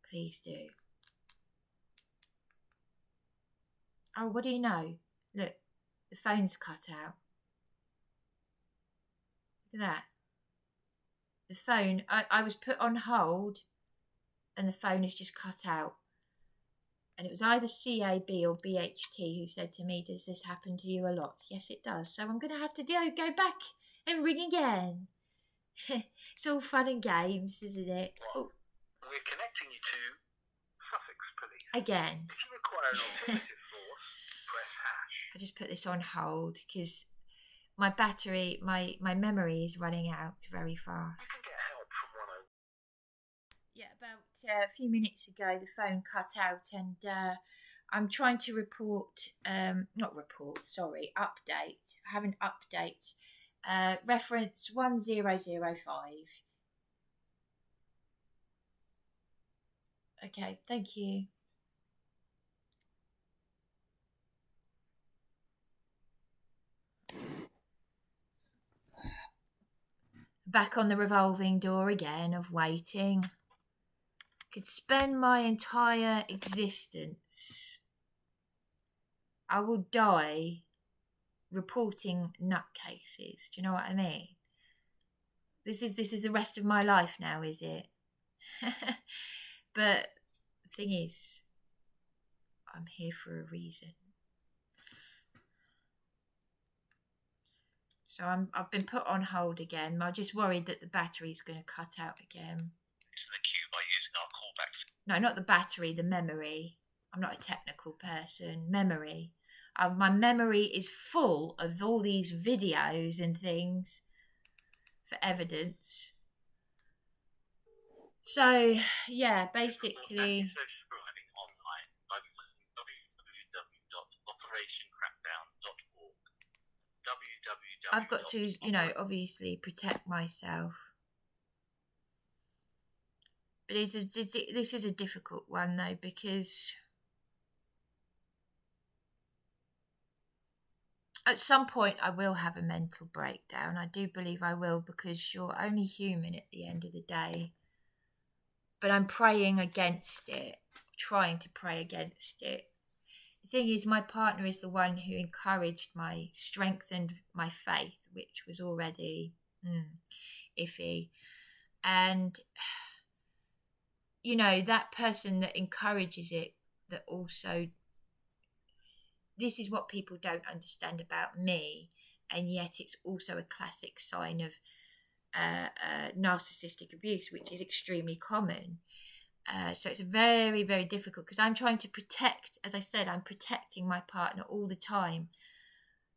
please do. Oh, what do you know? Look, the phone's cut out. Look at that. The phone, I was put on hold and the phone is just cut out. And it was either CAB or BHT who said to me, does this happen to you a lot? Yes, it does. So I'm going to have to go back and ring again. It's all fun and games, isn't it? Well, we're connecting you to Sussex Police. Again. If you require an alternative force, press hash. I just put this on hold because my battery, my memory is running out very You fast. can get help from 101. Yeah, about a few minutes ago, the phone cut out, and I'm trying to update. I have an update. Reference 1005. Okay, thank you. Back on the revolving door again of waiting. Could spend my entire existence. I will die reporting nutcases. Do you know what I mean? This is the rest of my life now, is it? But the thing is, I'm here for a reason. So I've been put on hold again. I'm just worried that the battery's going to cut out again. The queue by using our callback. No, not the battery, the memory. I'm not a technical person. Memory. My memory is full of all these videos and things for evidence. So, yeah, basically... Subscribing online by visiting www.operationcrackdown.org. I've got to, obviously protect myself. But this is a difficult one, though, because at some point I will have a mental breakdown. I do believe I will, because you're only human at the end of the day. But I'm praying against it, trying to pray against it. The thing is, my partner is the one who strengthened my faith, which was already iffy. And, that person that encourages it, that also, this is what people don't understand about me, and yet it's also a classic sign of narcissistic abuse, which is extremely common. So it's very, very difficult because I'm trying to protect, as I said, I'm protecting my partner all the time.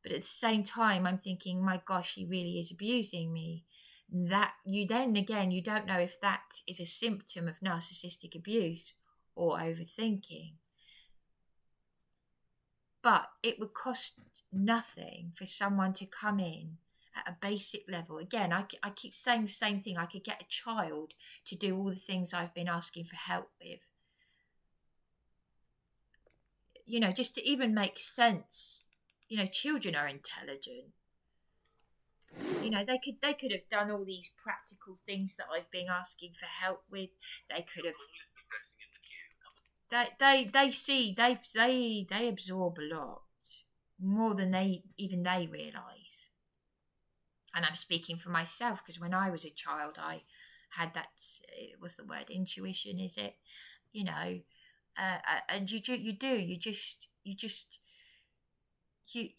But at the same time, I'm thinking, my gosh, he really is abusing me. That you don't know if that is a symptom of narcissistic abuse or overthinking. But it would cost nothing for someone to come in at a basic level. Again, I keep saying the same thing. I could get a child to do all the things I've been asking for help with. Just to even make sense. Children are intelligent. They could have done all these practical things that I've been asking for help with. They could have. They absorb a lot more than they realise. And I'm speaking for myself, because when I was a child, I had that, what's the word, intuition, is it? You know, and you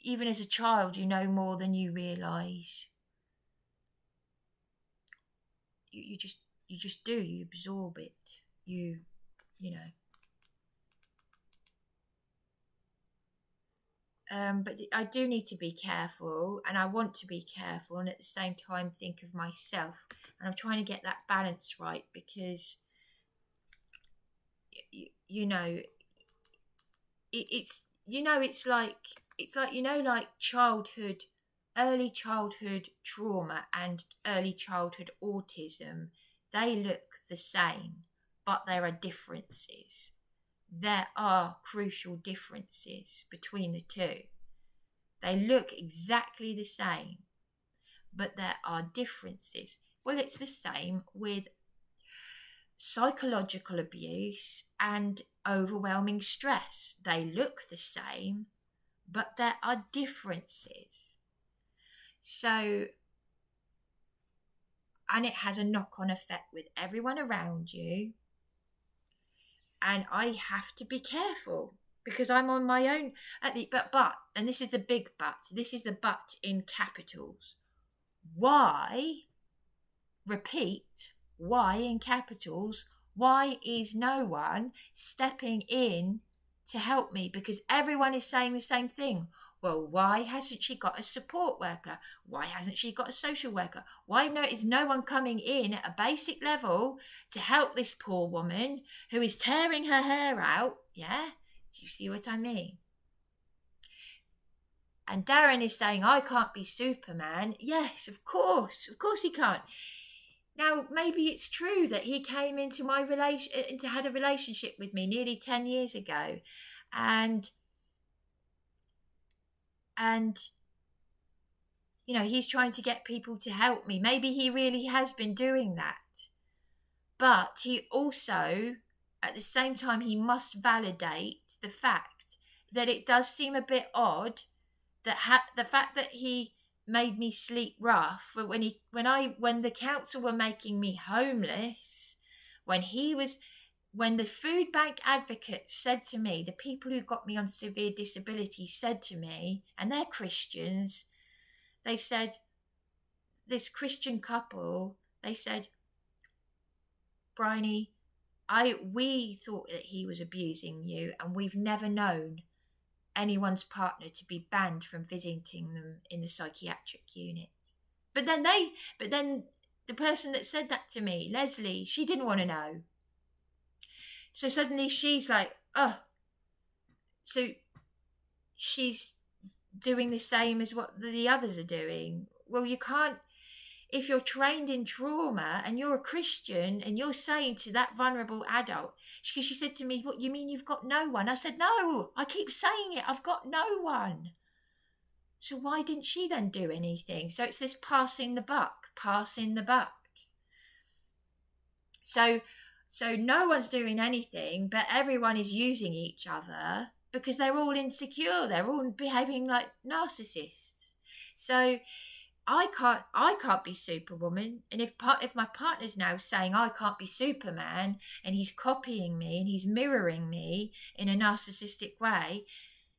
even as a child, you know more than you realise. You just do. You absorb it. You know. But I do need to be careful, and I want to be careful, and at the same time think of myself. And I'm trying to get that balance right, because you know, it's like childhood, early childhood trauma and early childhood autism. They look the same, but there are differences. There are crucial differences between the two. They look exactly the same, but there are differences. Well, it's the same with psychological abuse and overwhelming stress. They look the same, but there are differences. So, and it has a knock-on effect with everyone around you. And I have to be careful, because I'm on my own but, and this is the big but, this is the but in capitals. Why, repeat, why in capitals, why is no one stepping in to help me? Because everyone is saying the same thing. Well, why hasn't she got a support worker? Why hasn't she got a social worker? Why is no one coming in at a basic level to help this poor woman who is tearing her hair out? Yeah? Do you see what I mean? And Darren is saying, I can't be Superman. Yes, of course he can't. Now, maybe it's true that he came into had a relationship with me nearly 10 years ago, and you know, he's trying to get people to help me. Maybe he really has been doing that. But he also, at the same time, he must validate the fact that it does seem a bit odd that the fact that he made me sleep rough when the council were making me homeless, when the food bank advocates said to me, the people who got me on severe disability said to me, and they're Christians, they said, this Christian couple, they said, Bryony, we thought that he was abusing you, and we've never known anyone's partner to be banned from visiting them in the psychiatric unit. But then the person that said that to me, Leslie, she didn't want to know. So suddenly she's like, oh, so she's doing the same as what the others are doing. Well, you can't, if you're trained in trauma and you're a Christian and you're saying to that vulnerable adult, because she said to me, what, you mean you've got no one? I said, no, I keep saying it, I've got no one. So why didn't she then do anything? So it's this passing the buck. So no one's doing anything, but everyone is using each other because they're all insecure. They're all behaving like narcissists. So I can't be Superwoman. And if my partner's now saying I can't be Superman, and he's copying me and he's mirroring me in a narcissistic way,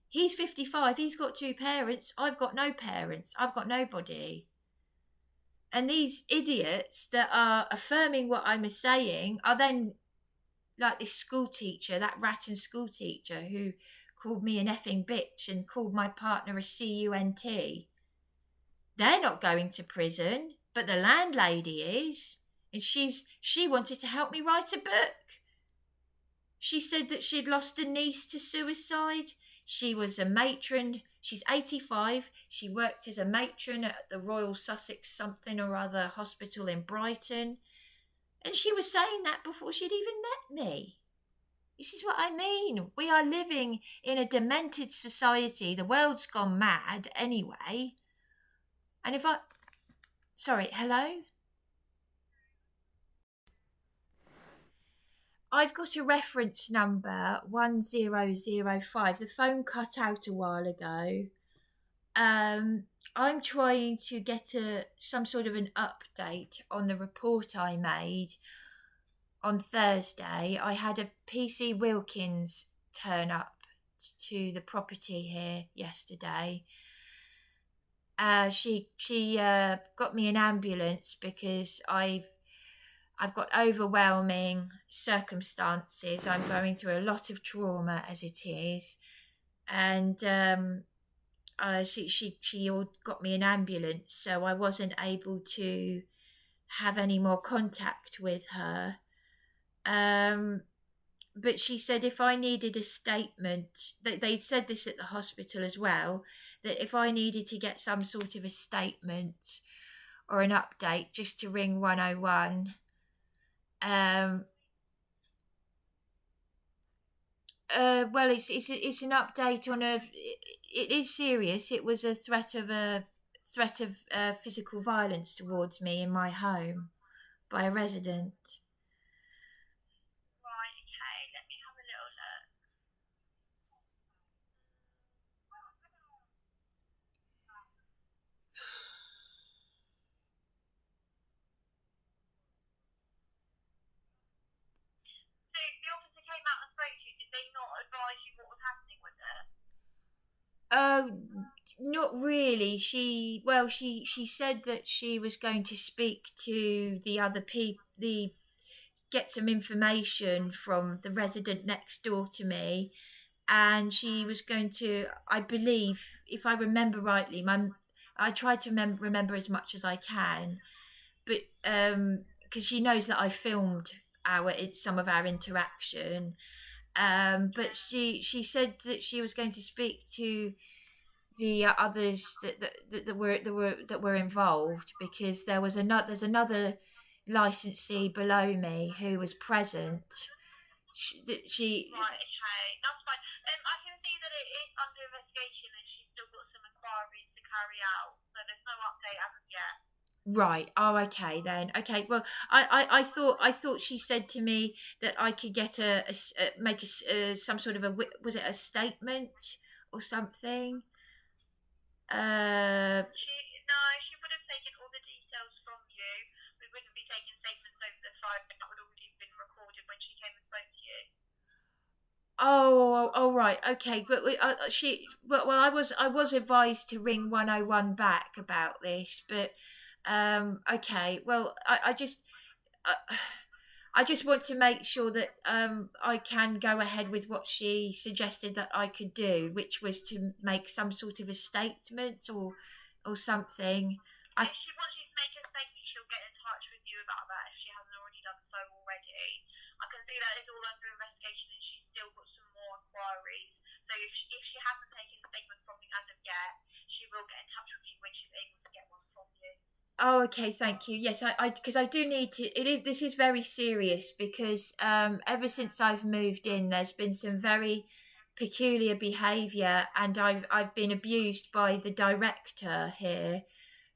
he's 55, he's got 2 parents, I've got no parents, I've got nobody. And these idiots that are affirming what I'm saying are then like this school teacher, that rattan school teacher who called me an effing bitch and called my partner a cunt. They're not going to prison, but the landlady is. And she wanted to help me write a book. She said that she'd lost a niece to suicide. She was a matron. She's 85. She worked as a matron at the Royal Sussex something or other hospital in Brighton. And she was saying that before she'd even met me. This is what I mean. We are living in a demented society. The world's gone mad anyway. And if sorry, hello? I've got a reference number 1005. The phone cut out a while ago. I'm trying to get some sort of an update on the report I made on Thursday. I had a PC Wilkins turn up to the property here yesterday. She got me an ambulance because I've got overwhelming circumstances. I'm going through a lot of trauma as it is, and she got me an ambulance, so I wasn't able to have any more contact with her. But she said if I needed a statement, they said this at the hospital as well, that if I needed to get some sort of a statement or an update, just to ring 101. Well, it's an update on it is serious. It was a threat of physical violence towards me in my home by a resident. Right, okay, let me have a little look. So the officer came out and spoke to you. Did they not advise you what was happening with it? Not really. She said that she was going to speak to the other people, get some information from the resident next door to me, and she was going to, I believe, if I remember rightly, I try to remember as much as I can, but because she knows that I filmed some of our interaction, but she said that she was going to speak to the others that were involved, because there's another licensee below me who was present. She Right, okay, that's fine. I can see that it is under investigation and she's still got some inquiries to carry out, so there's no update as of yet. Right. Oh, okay then. Okay. Well, I thought she said to me that I could get make some sort of was it a statement or something? She would have taken all the details from you. We wouldn't be taking statements over the phone. That would already have been recorded when she came and spoke to you. Oh, right. Okay. But I was advised to ring 101 back about this, but okay. Well, I just want to make sure that I can go ahead with what she suggested that I could do, which was to make some sort of a statement or something. If she wants you to make a statement, she'll get in touch with you about that if she hasn't already done so already. I can see that it's all under investigation and she's still got some more inquiries. So if she hasn't taken a statement from you as of yet, she will get in touch with you when she's able to get one from you. Oh, okay, thank you. Yes, because I do need to. This is very serious because ever since I've moved in, there's been some very peculiar behaviour, and I've been abused by the director here,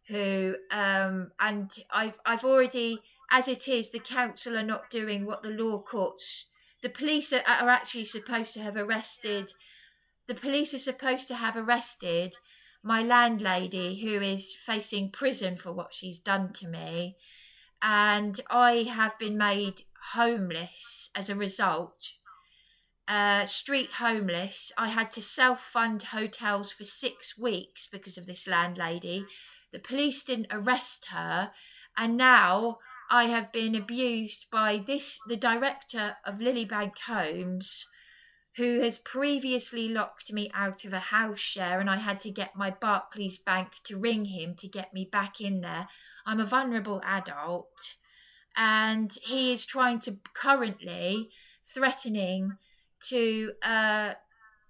who and I've already, as it is, the council are not doing what the law courts. The police are actually supposed to have arrested. The police are supposed to have arrested my landlady, who is facing prison for what she's done to me, and I have been made homeless as a result. Street homeless. I had to self-fund hotels for 6 weeks because of this landlady. The police didn't arrest her, and now I have been abused by the director of Lilybank Homes, who has previously locked me out of a house share, and I had to get my Barclays Bank to ring him to get me back in there. I'm a vulnerable adult, and he is currently threatening to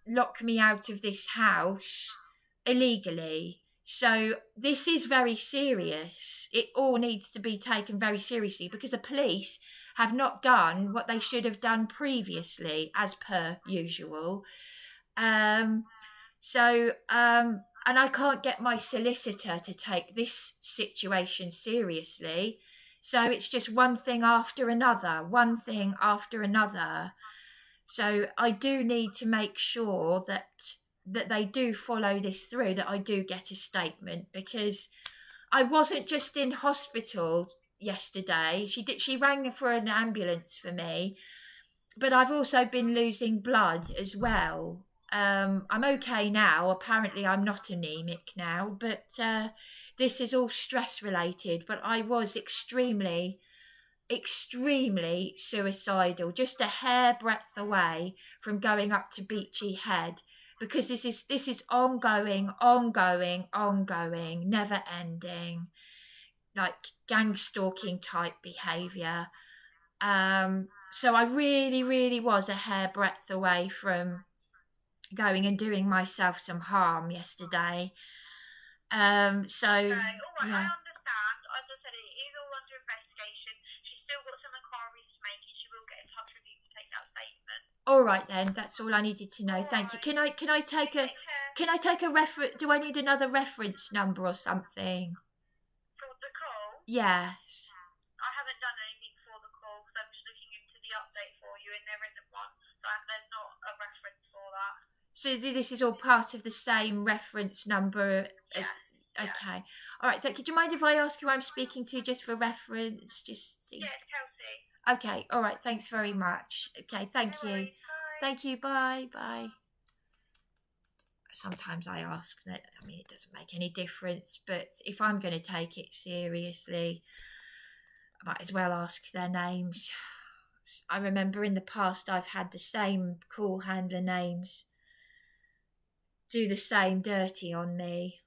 lock me out of this house illegally. So this is very serious. It all needs to be taken very seriously because the police have not done what they should have done previously, as per usual. And I can't get my solicitor to take this situation seriously. So it's just one thing after another, one thing after another. So I do need to make sure that they do follow this through, that I do get a statement, because I wasn't just in hospital yesterday. She rang for an ambulance for me, but I've also been losing blood as well. I'm okay now. Apparently, I'm not anemic now, but this is all stress related. But I was extremely suicidal, just a hairbreadth away from going up to Beachy Head, because this is ongoing, never ending, like gang stalking type behaviour. So I really was a hairbreadth away from going and doing myself some harm yesterday. Okay, all right, yeah. I understand. As I said, it is all under investigation. She's still got some inquiries to make, and she will get in touch with you to take that statement. All right then, that's all I needed to know. All Thank you. right. Can I take a reference? Do I need another reference number or something? For the call, Yes. I haven't done anything for the call, so I'm just looking into the update for you, and there isn't one. So there's not a reference for that. So this is all part of the same reference number? Yeah. Okay. All right. Thank you. Do you mind if I ask who I'm speaking to, just for reference? Yeah, it's Kelsey. Okay. All right. Thanks very much. Okay. Thank you. Bye. Thank you. Bye. Bye. Sometimes I ask that. I mean, it doesn't make any difference, but if I'm going to take it seriously, I might as well ask their names. I remember in the past I've had the same call handler names do the same dirty on me.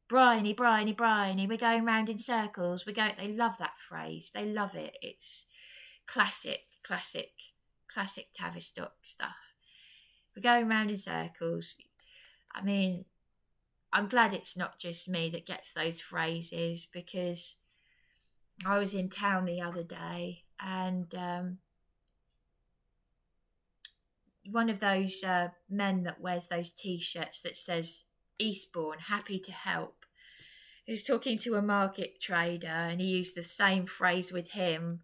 Bryony, we're going round in circles. They love that phrase. They love it. It's classic Tavistock stuff. We're going round in circles. I mean, I'm glad it's not just me that gets those phrases, because I was in town the other day and one of those men that wears those T-shirts that says Eastbourne, happy to help. He was talking to a market trader and he used the same phrase with him.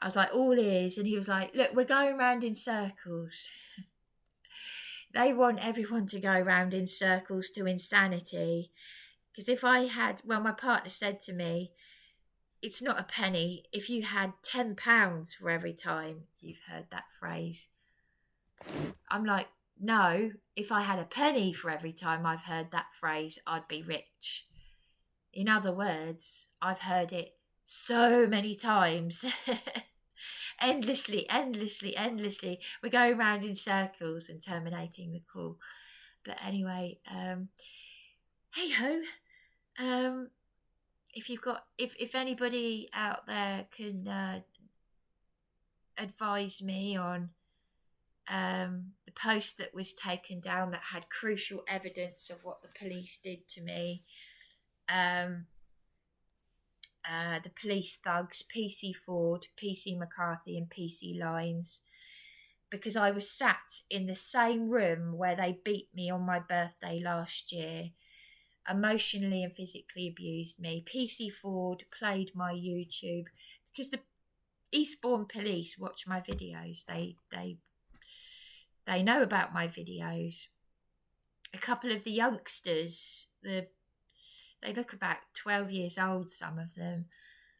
I was like, all ears, and he was like, look, we're going round in circles. They want everyone to go round in circles to insanity. Because if I had, my partner said to me, it's not a penny if you had £10 for every time you've heard that phrase. I'm like, no, if I had a penny for every time I've heard that phrase, I'd be rich. In other words, I've heard it so many times. endlessly. We're going round in circles and terminating the call. But anyway, hey ho. If anybody out there can advise me on the post that was taken down that had crucial evidence of what the police did to me. The police thugs, PC Ford, PC McCarthy and PC Lines, because I was sat in the same room where they beat me on my birthday last year, emotionally and physically abused me. PC Ford played my YouTube, because the Eastbourne police watch my videos. They know about my videos. A couple of the youngsters, they look about 12 years old, some of them.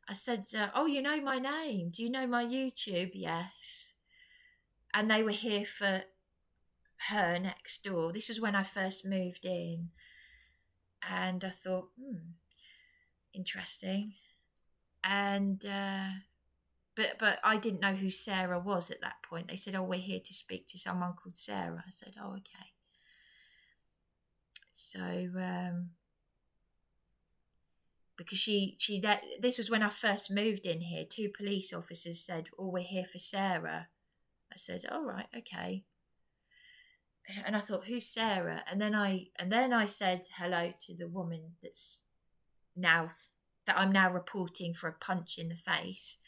I said, oh, you know my name? Do you know my YouTube? Yes. And they were here for her next door. This was when I first moved in. And I thought, interesting. And but I didn't know who Sarah was at that point. They said, oh, we're here to speak to someone called Sarah. I said, oh, okay. So because this was when I first moved in here. 2 police officers said, oh, we're here for Sarah. I said, all right, okay. And I thought, who's Sarah? And then I said hello to the woman that I'm now reporting for a punch in the face.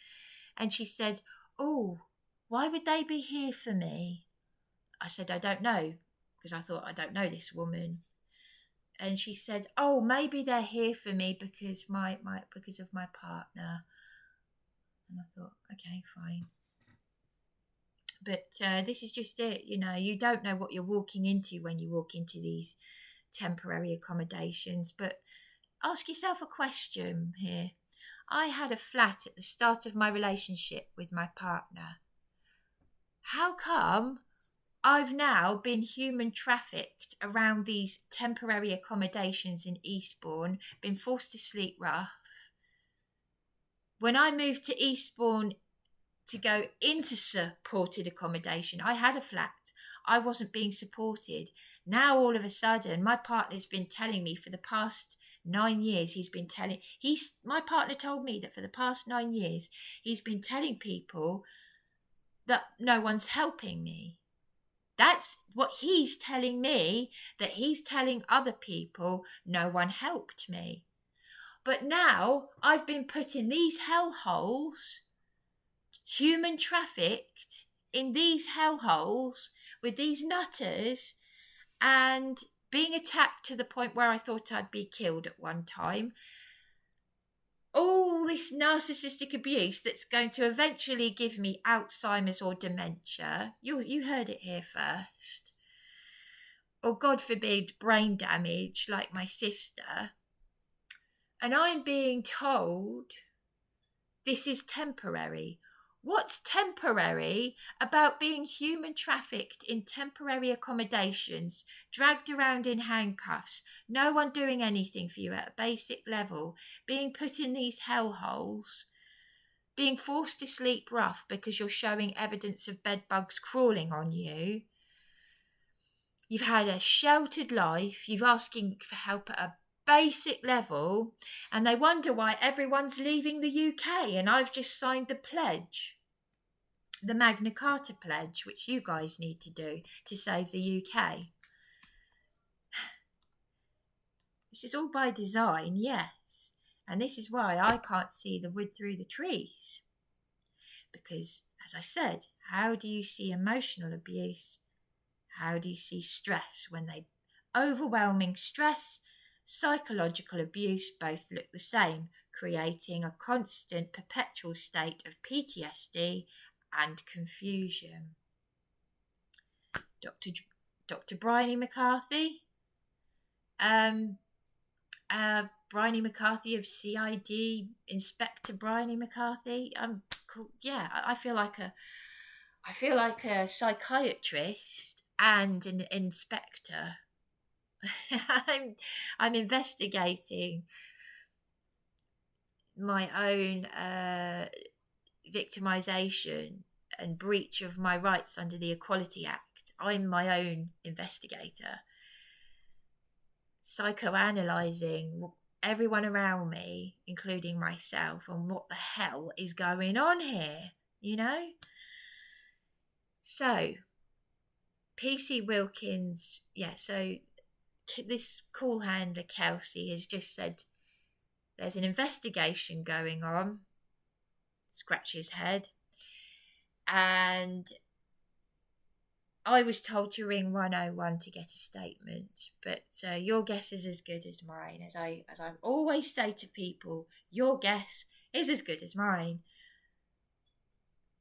And she said, oh, why would they be here for me? I said, I don't know, because I thought, I don't know this woman. And she said, oh, maybe they're here for me because of my partner. And I thought, okay, fine. But this is just it, you don't know what you're walking into when you walk into these temporary accommodations. But ask yourself a question here. I had a flat at the start of my relationship with my partner. How come I've now been human trafficked around these temporary accommodations in Eastbourne, been forced to sleep rough? When I moved to Eastbourne to go into supported accommodation, I had a flat. I wasn't being supported. Now all of a sudden, my partner's been telling me for the past 9 years, my partner told me that for the past 9 years, he's been telling people that no one's helping me. That's what he's telling me, that he's telling other people no one helped me. But now I've been put in these hellholes, human trafficked in these hellholes with these nutters, and being attacked to the point where I thought I'd be killed at one time. All this narcissistic abuse that's going to eventually give me Alzheimer's or dementia. You heard it here first. Or God forbid, brain damage like my sister. And I'm being told this is temporary. What's temporary about being human trafficked in temporary accommodations, dragged around in handcuffs, no one doing anything for you at a basic level, being put in these hellholes, being forced to sleep rough because you're showing evidence of bed bugs crawling on you? You've had a sheltered life, you're asking for help at a basic level, and they wonder why everyone's leaving the UK, and I've just signed the pledge, the Magna Carta pledge, which you guys need to do to save the UK. This is all by design, yes, and this is why I can't see the wood through the trees, because, as I said, how do you see emotional abuse? How do you see stress when overwhelming stress, psychological abuse both look the same, creating a constant, perpetual state of PTSD and confusion? Dr. Bryony McCarthy, Bryony McCarthy of CID, Inspector Bryony McCarthy. Yeah, I feel like a psychiatrist and an inspector. I'm investigating my own victimisation and breach of my rights under the Equality Act. I'm my own investigator, psychoanalyzing everyone around me, including myself, on what the hell is going on here, So, PC Wilkins, so this call handler, Kelsey, has just said there's an investigation going on. Scratch his head. And I was told to ring 101 to get a statement, but your guess is as good as mine. As I always say to people, your guess is as good as mine.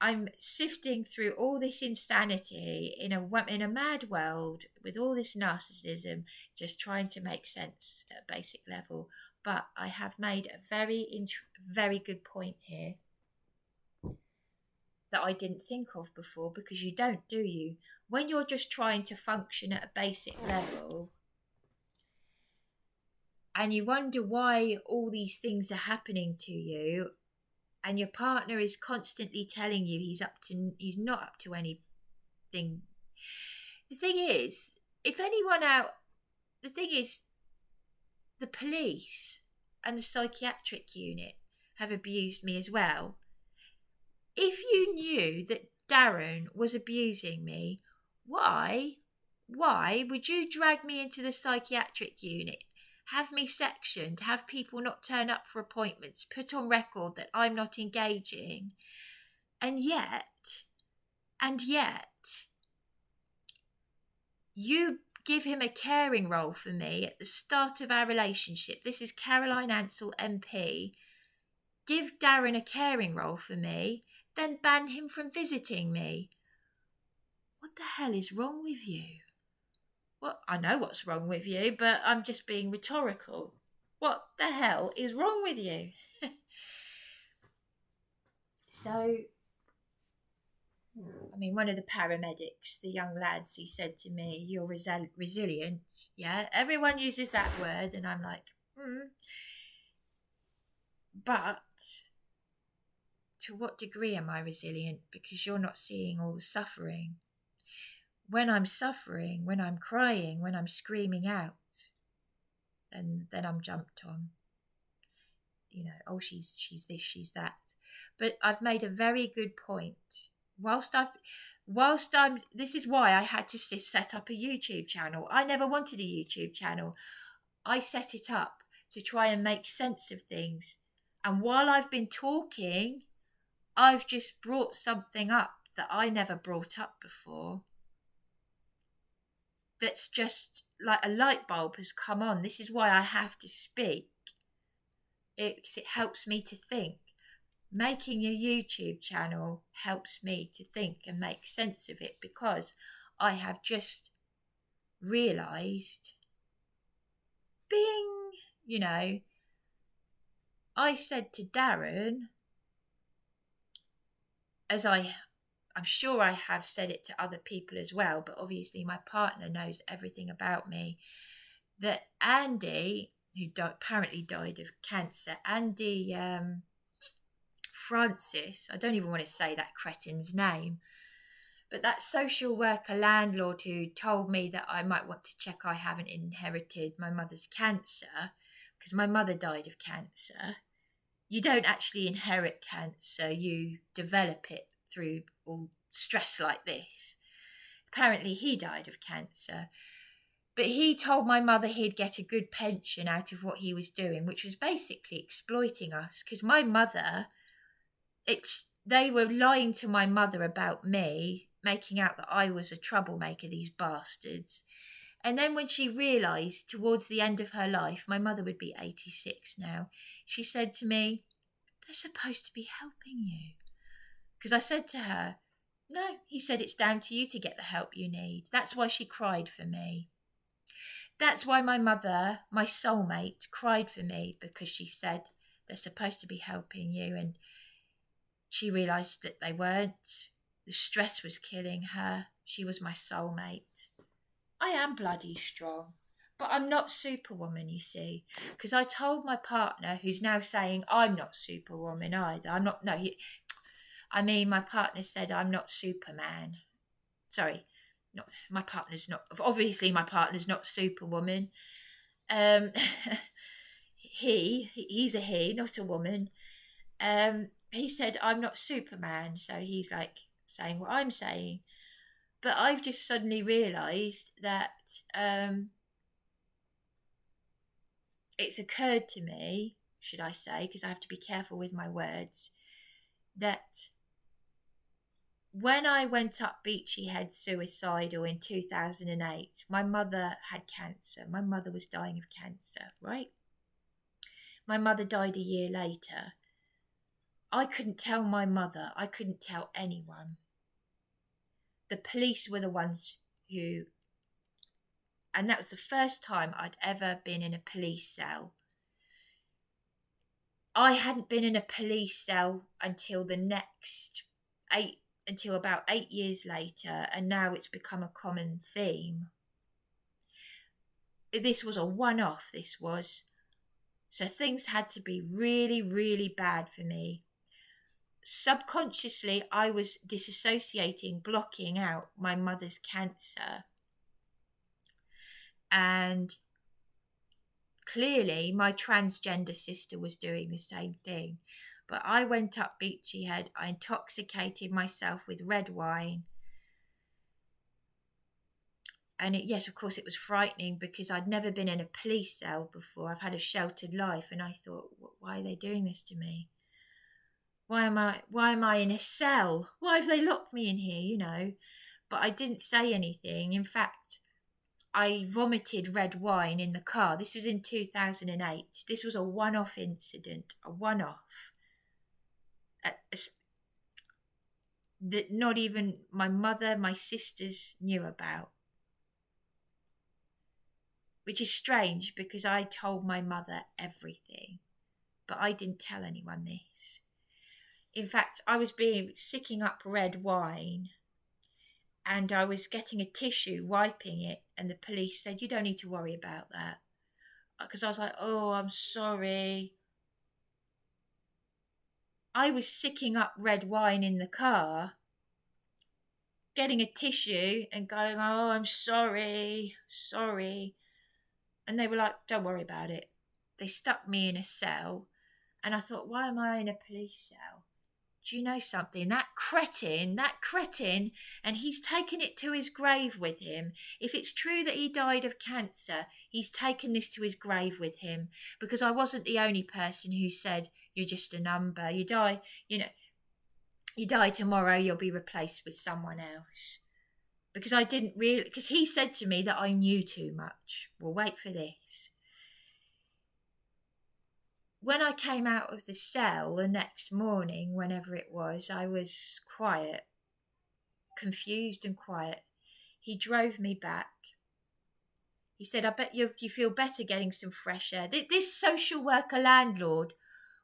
I'm sifting through all this insanity in a mad world with all this narcissism, just trying to make sense at a basic level. But I have made a very good point here that I didn't think of before, because you don't, do you? When you're just trying to function at a basic level and you wonder why all these things are happening to you, and your partner is constantly telling you he's not up to anything. The thing is, the police and the psychiatric unit have abused me as well. If you knew that Darren was abusing me, why would you drag me into the psychiatric unit, have me sectioned, have people not turn up for appointments, put on record that I'm not engaging, and yet, you give him a caring role for me at the start of our relationship? This is Caroline Ansell, MP, give Darren a caring role for me, then ban him from visiting me. What the hell is wrong with you? Well, I know what's wrong with you, but I'm just being rhetorical. What the hell is wrong with you? So, I mean, one of the paramedics, the young lads, he said to me, "You're resilient." Yeah, everyone uses that word, and I'm like, But to what degree am I resilient? Because you're not seeing all the suffering. When I'm suffering, when I'm crying, when I'm screaming out, then I'm jumped on. You know, oh, she's this, she's that. But I've made a very good point. This is why I had to set up a YouTube channel. I never wanted a YouTube channel. I set it up to try and make sense of things. And while I've been talking, I've just brought something up that I never brought up before. That's just like a light bulb has come on. This is why I have to speak. Because it helps me to think. Making a YouTube channel helps me to think and make sense of it, because I have just realised, bing, you know, I said to Darren, as I'm sure I have said it to other people as well, but obviously my partner knows everything about me, that Andy, who apparently died of cancer, Andy Francis, I don't even want to say that cretin's name, but that social worker landlord who told me that I might want to check I haven't inherited my mother's cancer, because my mother died of cancer. You don't actually inherit cancer, you develop it through all stress like this. Apparently he died of cancer. But he told my mother he'd get a good pension out of what he was doing, which was basically exploiting us. Because my mother, they were lying to my mother about me, making out that I was a troublemaker, these bastards. And then when she realised towards the end of her life, my mother would be 86 now, she said to me, "They're supposed to be helping you." Because I said to her, "No," he said, "it's down to you to get the help you need." That's why she cried for me. That's why my mother, my soulmate, cried for me, because she said, "They're supposed to be helping you." And she realised that they weren't. The stress was killing her. She was my soulmate. I am bloody strong, but I'm not Superwoman, you see, because I told my partner, who's now saying I'm not Superwoman either. I'm not, no, my partner said I'm not Superman. Sorry, my partner's not Superwoman. He's a he, not a woman. He said I'm not Superman, so he's like saying what I'm saying. But I've just suddenly realised that it's occurred to me, should I say, because I have to be careful with my words, that when I went up Beachy Head suicidal in 2008, my mother had cancer. My mother was dying of cancer, right? My mother died a year later. I couldn't tell my mother. I couldn't tell anyone. The police were the ones who... And that was the first time I'd ever been in a police cell. I hadn't been in a police cell until about 8 years later, and now it's become a common theme. This was a one-off, this was. So things had to be really, really bad for me. Subconsciously, I was disassociating, blocking out my mother's cancer. And clearly, my transgender sister was doing the same thing. But I went up Beachy Head, I intoxicated myself with red wine. And yes, of course, it was frightening because I'd never been in a police cell before. I've had a sheltered life, and I thought, why are they doing this to me? Why am I in a cell? Why have they locked me in here, you know? But I didn't say anything. In fact, I vomited red wine in the car. This was in 2008. This was a one-off incident, a one-off. that not even my mother, my sisters knew about. Which is strange because I told my mother everything, but I didn't tell anyone this. In fact, I was sicking up red wine, and I was getting a tissue, wiping it, and the police said, "You don't need to worry about that." Because I was like, "Oh, I'm sorry." I was sicking up red wine in the car, getting a tissue and going, "Oh, I'm sorry. And they were like, "Don't worry about it." They stuck me in a cell, and I thought, why am I in a police cell? Do you know something? That cretin, and he's taken it to his grave with him. If it's true that he died of cancer, he's taken this to his grave with him, because I wasn't the only person who said, "You're just a number. You die tomorrow, you'll be replaced with someone else." Because I didn't really, because he said to me that I knew too much. Well, wait for this. When I came out of the cell the next morning, whenever it was, I was quiet, confused and quiet. He drove me back. He said, "I bet you feel better getting some fresh air." This social worker landlord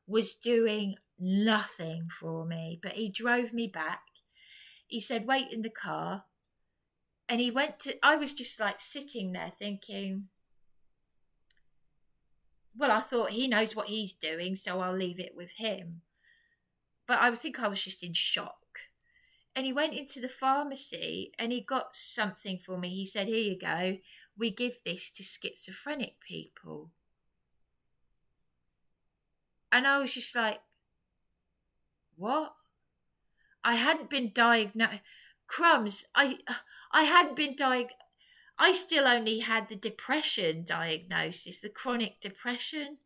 was doing nothing for me, but he drove me back. He said, "Wait in the car." And I was just like sitting there thinking, well, I thought he knows what he's doing, so I'll leave it with him. But I think I was just in shock. And he went into the pharmacy and he got something for me. He said, "Here you go. We give this to schizophrenic people." And I was just like, what? I hadn't been diagnosed. Crumbs. I hadn't been diagnosed. I still only had the depression diagnosis, the chronic depression,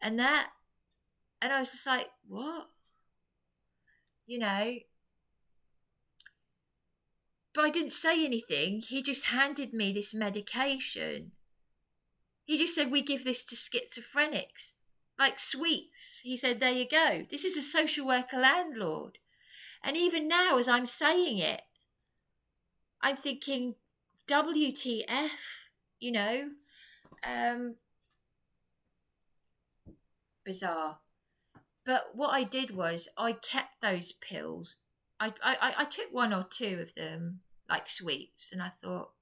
and I was just like, what? But I didn't say anything. He just handed me this medication. He just said, "We give this to schizophrenics, like sweets." He said, "There you go. This is a social worker landlord." And even now, as I'm saying it, I'm thinking, WTF, bizarre. But what I did was I kept those pills. I took one or two of them, like sweets, and I thought,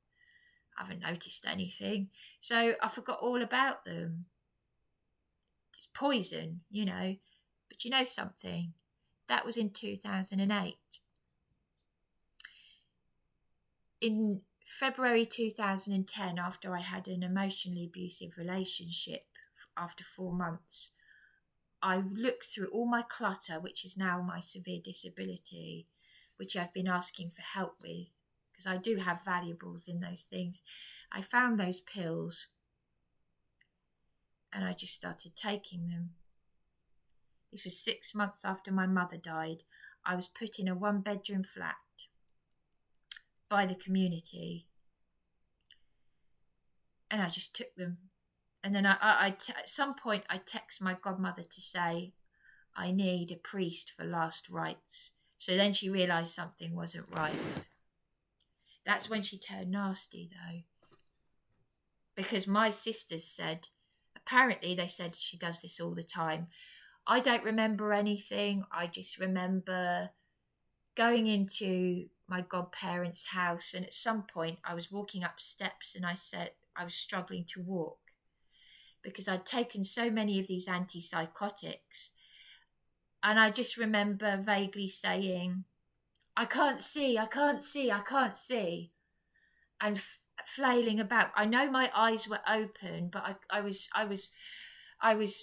I haven't noticed anything. So I forgot all about them. It's poison, But you know something? That was in 2008. In February 2010, after I had an emotionally abusive relationship after 4 months, I looked through all my clutter, which is now my severe disability, which I've been asking for help with, because I do have valuables in those things. I found those pills and I just started taking them. This was 6 months after my mother died. I was put in a 1-bedroom flat by the community, and I just took them. And then at some point I text my godmother to say, "I need a priest for last rites." So then she realised something wasn't right. That's when she turned nasty, though, because my sisters said, apparently they said she does this all the time. I don't remember anything. I just remember going into my godparents' house, and at some point I was walking up steps and I said I was struggling to walk because I'd taken so many of these antipsychotics, and I just remember vaguely saying, "I can't see, and flailing about. I know my eyes were open, but I was,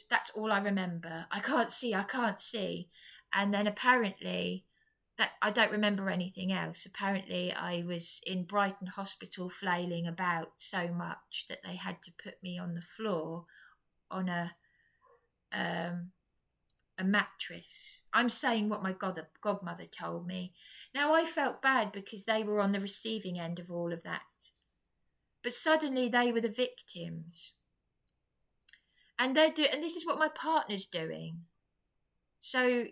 that's all I remember. I can't see. And then apparently, that I don't remember anything else. Apparently I was in Brighton Hospital flailing about so much that they had to put me on the floor on a mattress. I'm saying what my godmother told me. Now I felt bad because they were on the receiving end of all of that. But suddenly they were the victims. And and this is what my partner's doing. So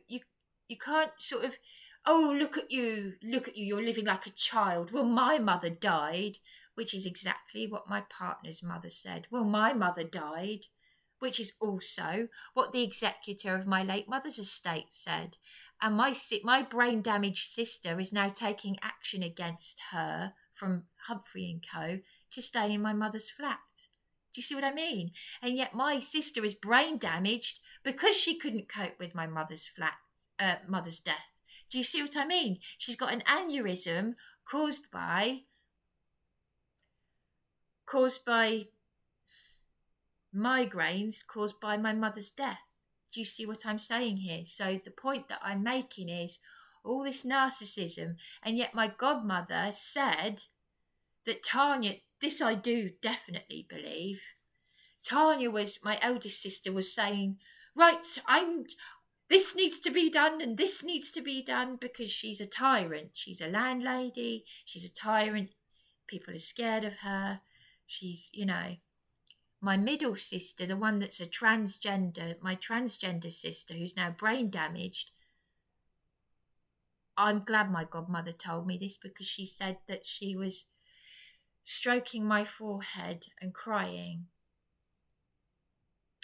You can't sort of, oh, look at you, you're living like a child. Well, my mother died, which is exactly what my partner's mother said. Well, my mother died, which is also what the executor of my late mother's estate said. And my brain-damaged sister is now taking action against her from Humphrey and Co. to stay in my mother's flat. Do you see what I mean? And yet my sister is brain-damaged because she couldn't cope with my mother's death. Do you see what I mean? She's got an aneurysm caused by migraines caused by my mother's death. Do you see what I'm saying here? So the point that I'm making is all this narcissism, and yet my godmother said that Tanya, this I do definitely believe, Tanya was, my eldest sister was saying, right, this needs to be done and this needs to be done, because she's a tyrant. She's a landlady. She's a tyrant. People are scared of her. She's, my middle sister, the one that's a transgender, my transgender sister who's now brain damaged. I'm glad my godmother told me this, because she said that she was stroking my forehead and crying.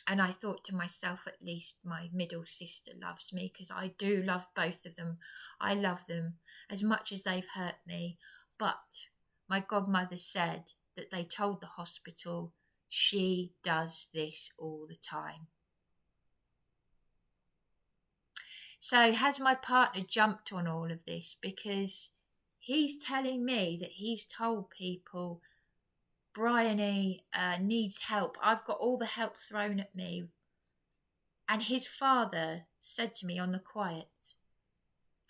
And I thought to myself, at least my middle sister loves me, because I do love both of them. I love them as much as they've hurt me. But my godmother said that they told the hospital she does this all the time. So has my partner jumped on all of this? Because he's telling me that he's told people, Bryony needs help. I've got all the help thrown at me. And his father said to me on the quiet,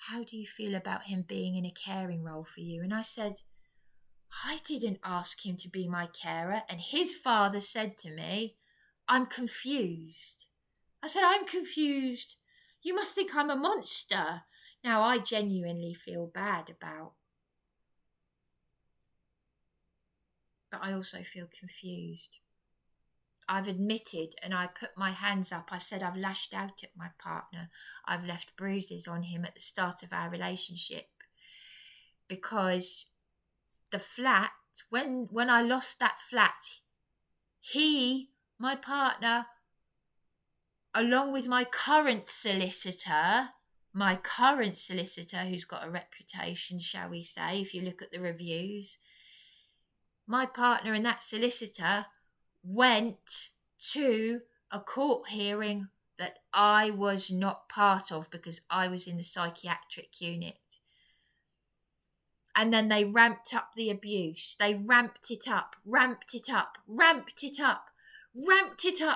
how do you feel about him being in a caring role for you? And I said, I didn't ask him to be my carer. And his father said to me, I'm confused. I said, I'm confused. You must think I'm a monster. Now, I genuinely feel bad about. But I also feel confused. I've admitted and I put my hands up. I've said I've lashed out at my partner. I've left bruises on him at the start of our relationship. Because the flat, when I lost that flat, my partner, along with my current solicitor who's got a reputation, shall we say, if you look at the reviews, my partner and that solicitor went to a court hearing that I was not part of because I was in the psychiatric unit. And then they ramped up the abuse. They ramped it up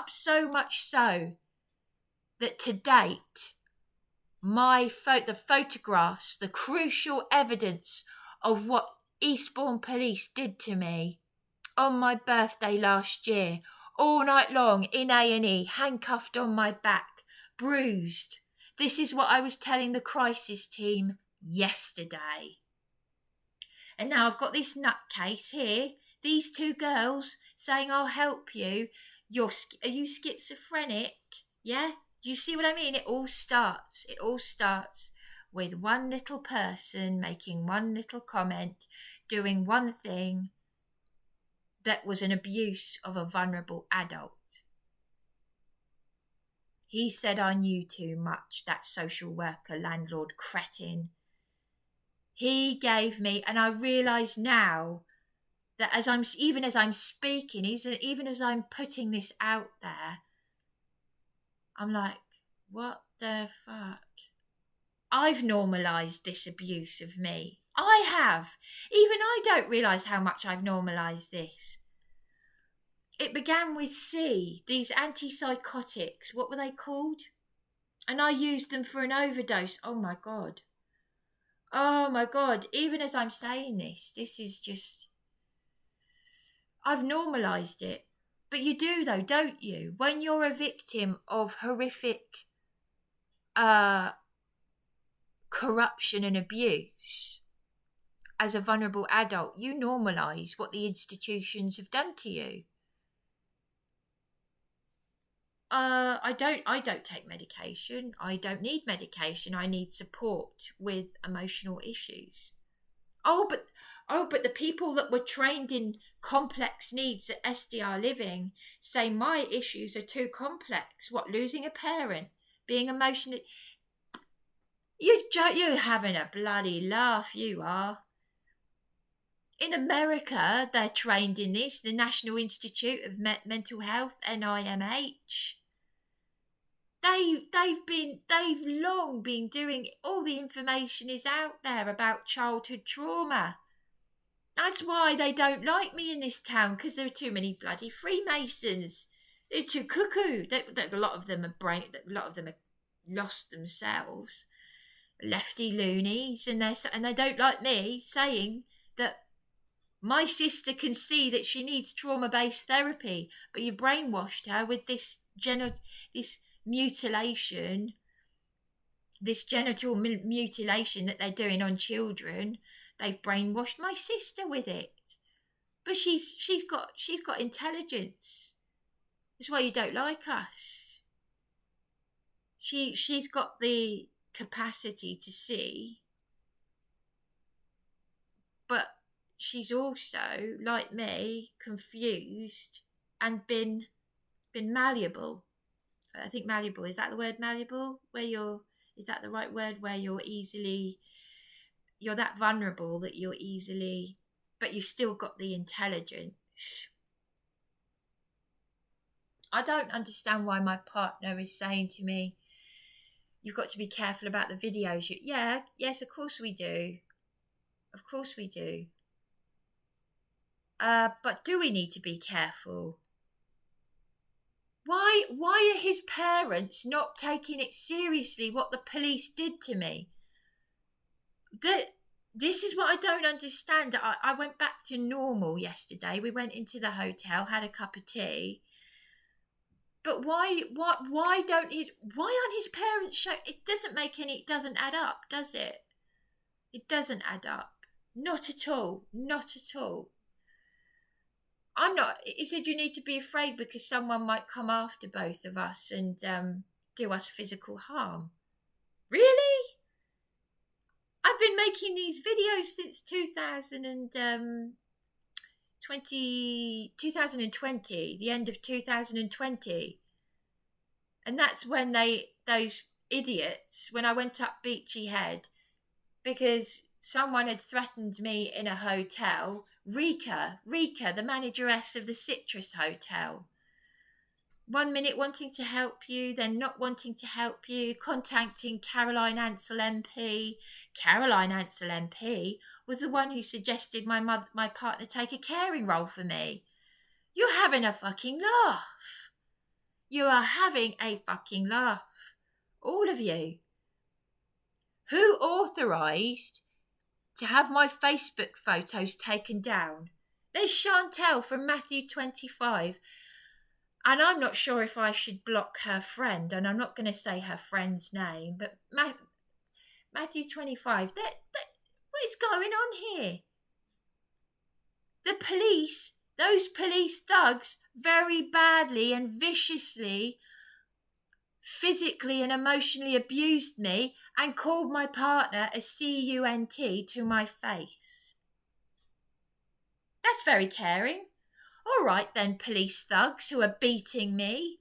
so much so that to date, the photographs, the crucial evidence of what Eastbourne Police did to me on my birthday last year, all night long in A&E, handcuffed on my back, bruised. This is what I was telling the crisis team yesterday. And now I've got this nutcase here, these two girls saying, I'll help you. Are you schizophrenic? Yeah? You see what I mean? It all starts with one little person making one little comment, doing one thing that was an abuse of a vulnerable adult. He said I knew too much, that social worker, landlord cretin. He gave me, and I realise now that as I'm speaking, even as I'm putting this out there, I'm like, what the fuck? I've normalised this abuse of me. I have. Even I don't realise how much I've normalised this. It began with C, these antipsychotics. What were they called? And I used them for an overdose. Oh my God. Even as I'm saying this is just... I've normalised it. But you do though, don't you? When you're a victim of horrific corruption and abuse, as a vulnerable adult, you normalise what the institutions have done to you. I don't take medication. I don't need medication. I need support with emotional issues. Oh, but the people that were trained in complex needs at SDR Living say my issues are too complex. What, losing a parent, being emotionally... You're having a bloody laugh, you are. In America, they're trained in this, the National Institute of Mental Health, NIMH. They've long been doing, all the information is out there about childhood trauma. That's why they don't like me in this town, because there are too many bloody Freemasons. They're too cuckoo. A lot of them are lost themselves, lefty loonies, and they don't like me saying that my sister can see that she needs trauma-based therapy, but you brainwashed her with this mutilation, this genital mutilation that they're doing on children. They've brainwashed my sister with it, but she's got intelligence. That's why you don't like us. She's got the capacity to see, but she's also, like me, confused and been malleable. I think malleable, is that the word, malleable? Is that the right word, where you're that vulnerable that you're easily, but you've still got the intelligence. I don't understand why my partner is saying to me, you've got to be careful about the videos. Yes, of course we do. Of course we do. But do we need to be careful? Why are his parents not taking it seriously, what the police did to me? This is what I don't understand. I went back to normal yesterday. We went into the hotel, had a cup of tea. But why aren't his parents show? It doesn't add up, does it? It doesn't add up. Not at all. Not at all. I'm not. He said you need to be afraid because someone might come after both of us and do us physical harm. Really? I've been making these videos since 2020, the end of 2020. And that's when those idiots, when I went up Beachy Head, because someone had threatened me in a hotel. Rika, the manageress of the Citrus Hotel. 1 minute wanting to help you, then not wanting to help you, contacting Caroline Ansell MP. Caroline Ansell MP was the one who suggested my partner take a caring role for me. You're having a fucking laugh. You are having a fucking laugh. All of you. Who authorised to have my Facebook photos taken down? There's Chantel from Matthew 25. And I'm not sure if I should block her friend, and I'm not going to say her friend's name, but Matthew 25, what is going on here? The police, those police thugs, very badly and viciously, physically and emotionally abused me and called my partner a cunt to my face. That's very caring. All right then, police thugs who are beating me.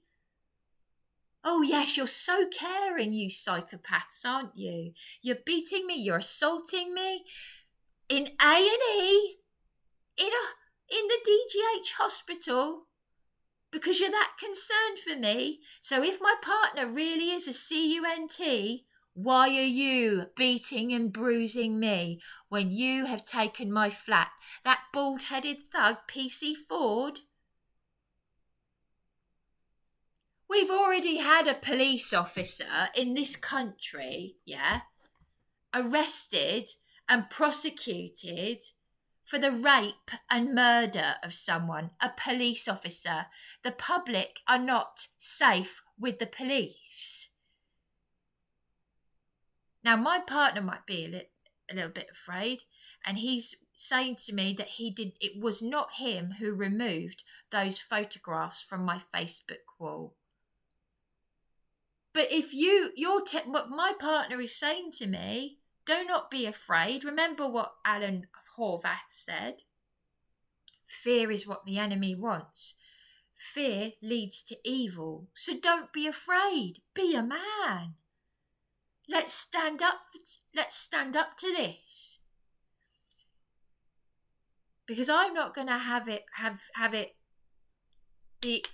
Oh yes, you're so caring, you psychopaths, aren't you? You're beating me, you're assaulting me in A&E, in the DGH hospital, because you're that concerned for me. So if my partner really is a cunt, why are you beating and bruising me when you have taken my flat? That bald-headed thug, PC Ford. We've already had a police officer in this country, arrested and prosecuted for the rape and murder of someone, a police officer. The public are not safe with the police. Now, my partner might be a little bit afraid, and he's saying to me that it was not him who removed those photographs from my Facebook wall. But if what my partner is saying to me, do not be afraid. Remember what Alan Horvath said. Fear is what the enemy wants. Fear leads to evil. So don't be afraid. Be a man. Let's stand up to this. Because I'm not going to have it be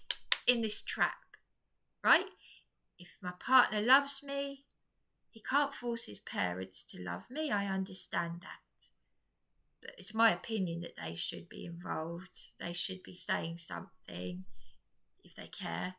in this trap, right? If my partner loves me, he can't force his parents to love me. I understand that. But it's my opinion that they should be involved. They should be saying something if they care.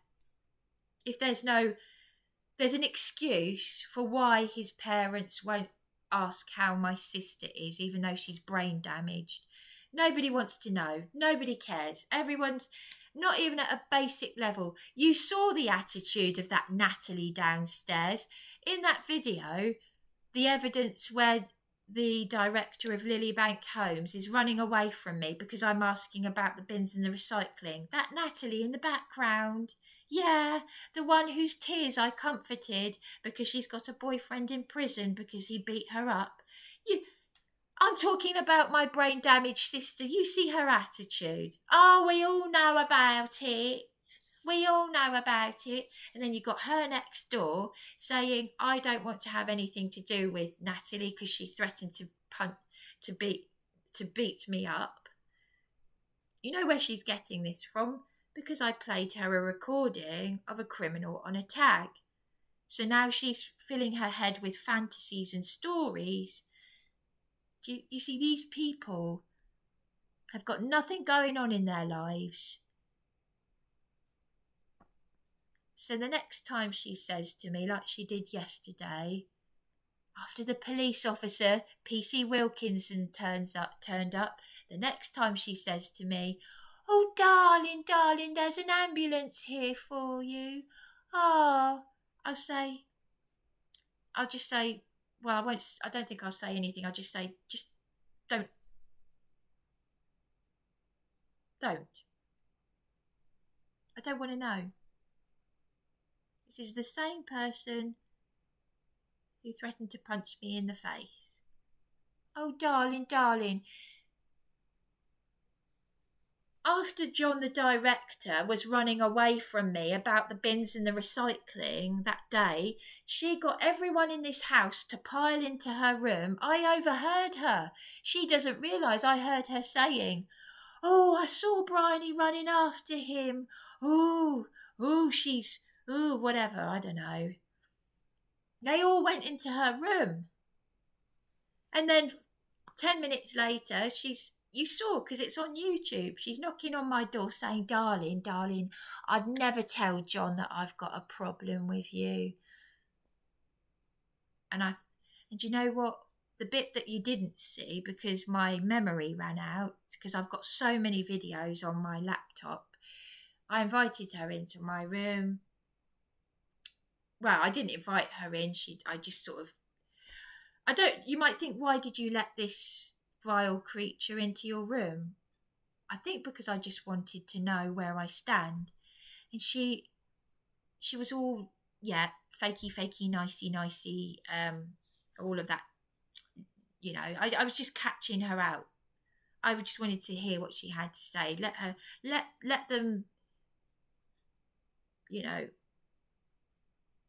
If there's an excuse for why his parents won't ask how my sister is, even though she's brain damaged. Nobody wants to know. Nobody cares. Everyone's not even at a basic level. You saw the attitude of that Natalie downstairs. In that video, the evidence where the director of Lilybank Homes is running away from me because I'm asking about the bins and the recycling. That Natalie in the background. Yeah, the one whose tears I comforted because she's got a boyfriend in prison because he beat her up. I'm talking about my brain-damaged sister. You see her attitude. Oh, we all know about it. We all know about it. And then you've got her next door saying, I don't want to have anything to do with Natalie because she threatened to beat me up. You know where she's getting this from? Because I played her a recording of a criminal on a tag. So now she's filling her head with fantasies and stories. You see, these people have got nothing going on in their lives. So the next time she says to me, like she did yesterday, after the police officer, PC Wilkinson, turned up, the next time she says to me, oh, darling, there's an ambulance here for you. Oh, I'll just say, well, I don't think I'll say anything. I'll just say, just don't. Don't. I don't want to know. This is the same person who threatened to punch me in the face. Oh, darling. After John, the director, was running away from me about the bins and the recycling that day, she got everyone in this house to pile into her room. I overheard her. She doesn't realise I heard her saying, oh, I saw Bryony running after him. Whatever, I don't know. They all went into her room. And then 10 minutes later, you saw, because it's on YouTube, she's knocking on my door saying, darling, I'd never tell John that I've got a problem with you. And you know what? The bit that you didn't see, because my memory ran out, because I've got so many videos on my laptop, I invited her into my room. Well, I didn't invite her in. You might think, why did you let this vile creature into your room? I think because I just wanted to know where I stand. And she was all, yeah, fakey, nicey, all of that. You know, I was just catching her out. I just wanted to hear what she had to say. Let them, you know,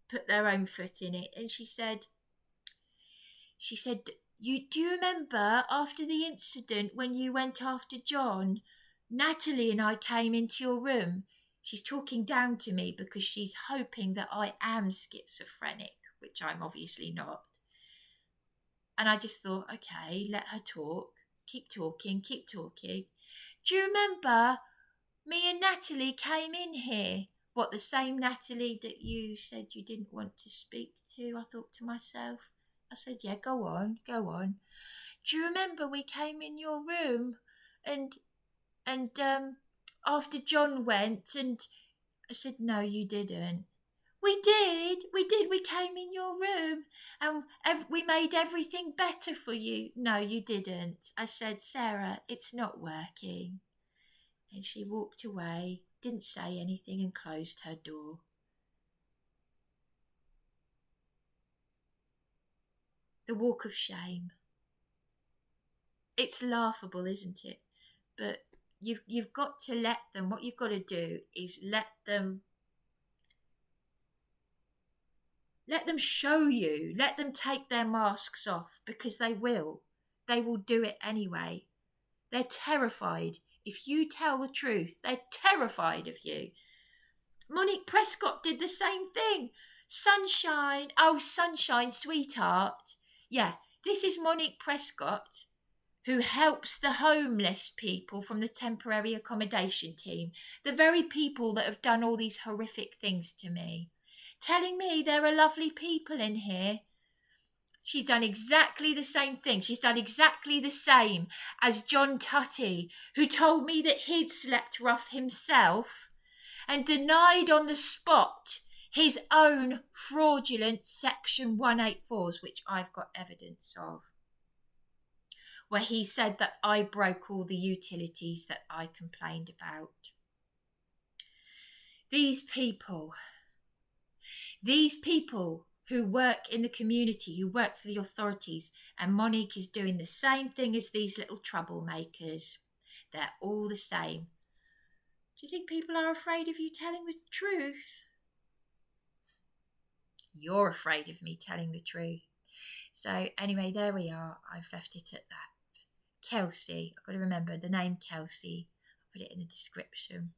put their own foot in it. And she said, do you remember after the incident when you went after John, Natalie and I came into your room? She's talking down to me because she's hoping that I am schizophrenic, which I'm obviously not. And I just thought, okay, let her talk. Keep talking. Do you remember me and Natalie came in here? What, the same Natalie that you said you didn't want to speak to? I thought to myself. I said, yeah, go on. Do you remember we came in your room and after John went, and I said, no, you didn't. We did. We came in your room and we made everything better for you. No, you didn't. I said, Sarah, it's not working. And she walked away, didn't say anything, and closed her door. the walk of shame. It's laughable, isn't it? But you've got to let them, what you've got to do is let them show you, let them take their masks off, because they will do it anyway. They're terrified. If you tell the truth, they're terrified of you. Monique Prescott did the same thing. Sunshine, oh sunshine, sweetheart. Yeah, this is Monique Prescott, who helps the homeless people from the temporary accommodation team, the very people that have done all these horrific things to me, telling me there are lovely people in here. She's done exactly the same thing. She's done exactly the same as John Tutty, who told me that he'd slept rough himself and denied on the spot his own fraudulent Section 184s, which I've got evidence of, where he said that I broke all the utilities that I complained about. These people who work in the community, who work for the authorities, and Monique is doing the same thing as these little troublemakers. They're all the same. Do you think people are afraid of you telling the truth? You're afraid of me telling the truth. So anyway, there we are. I've left it at that. Kelsey, I've got to remember the name Kelsey. I'll put it in the description.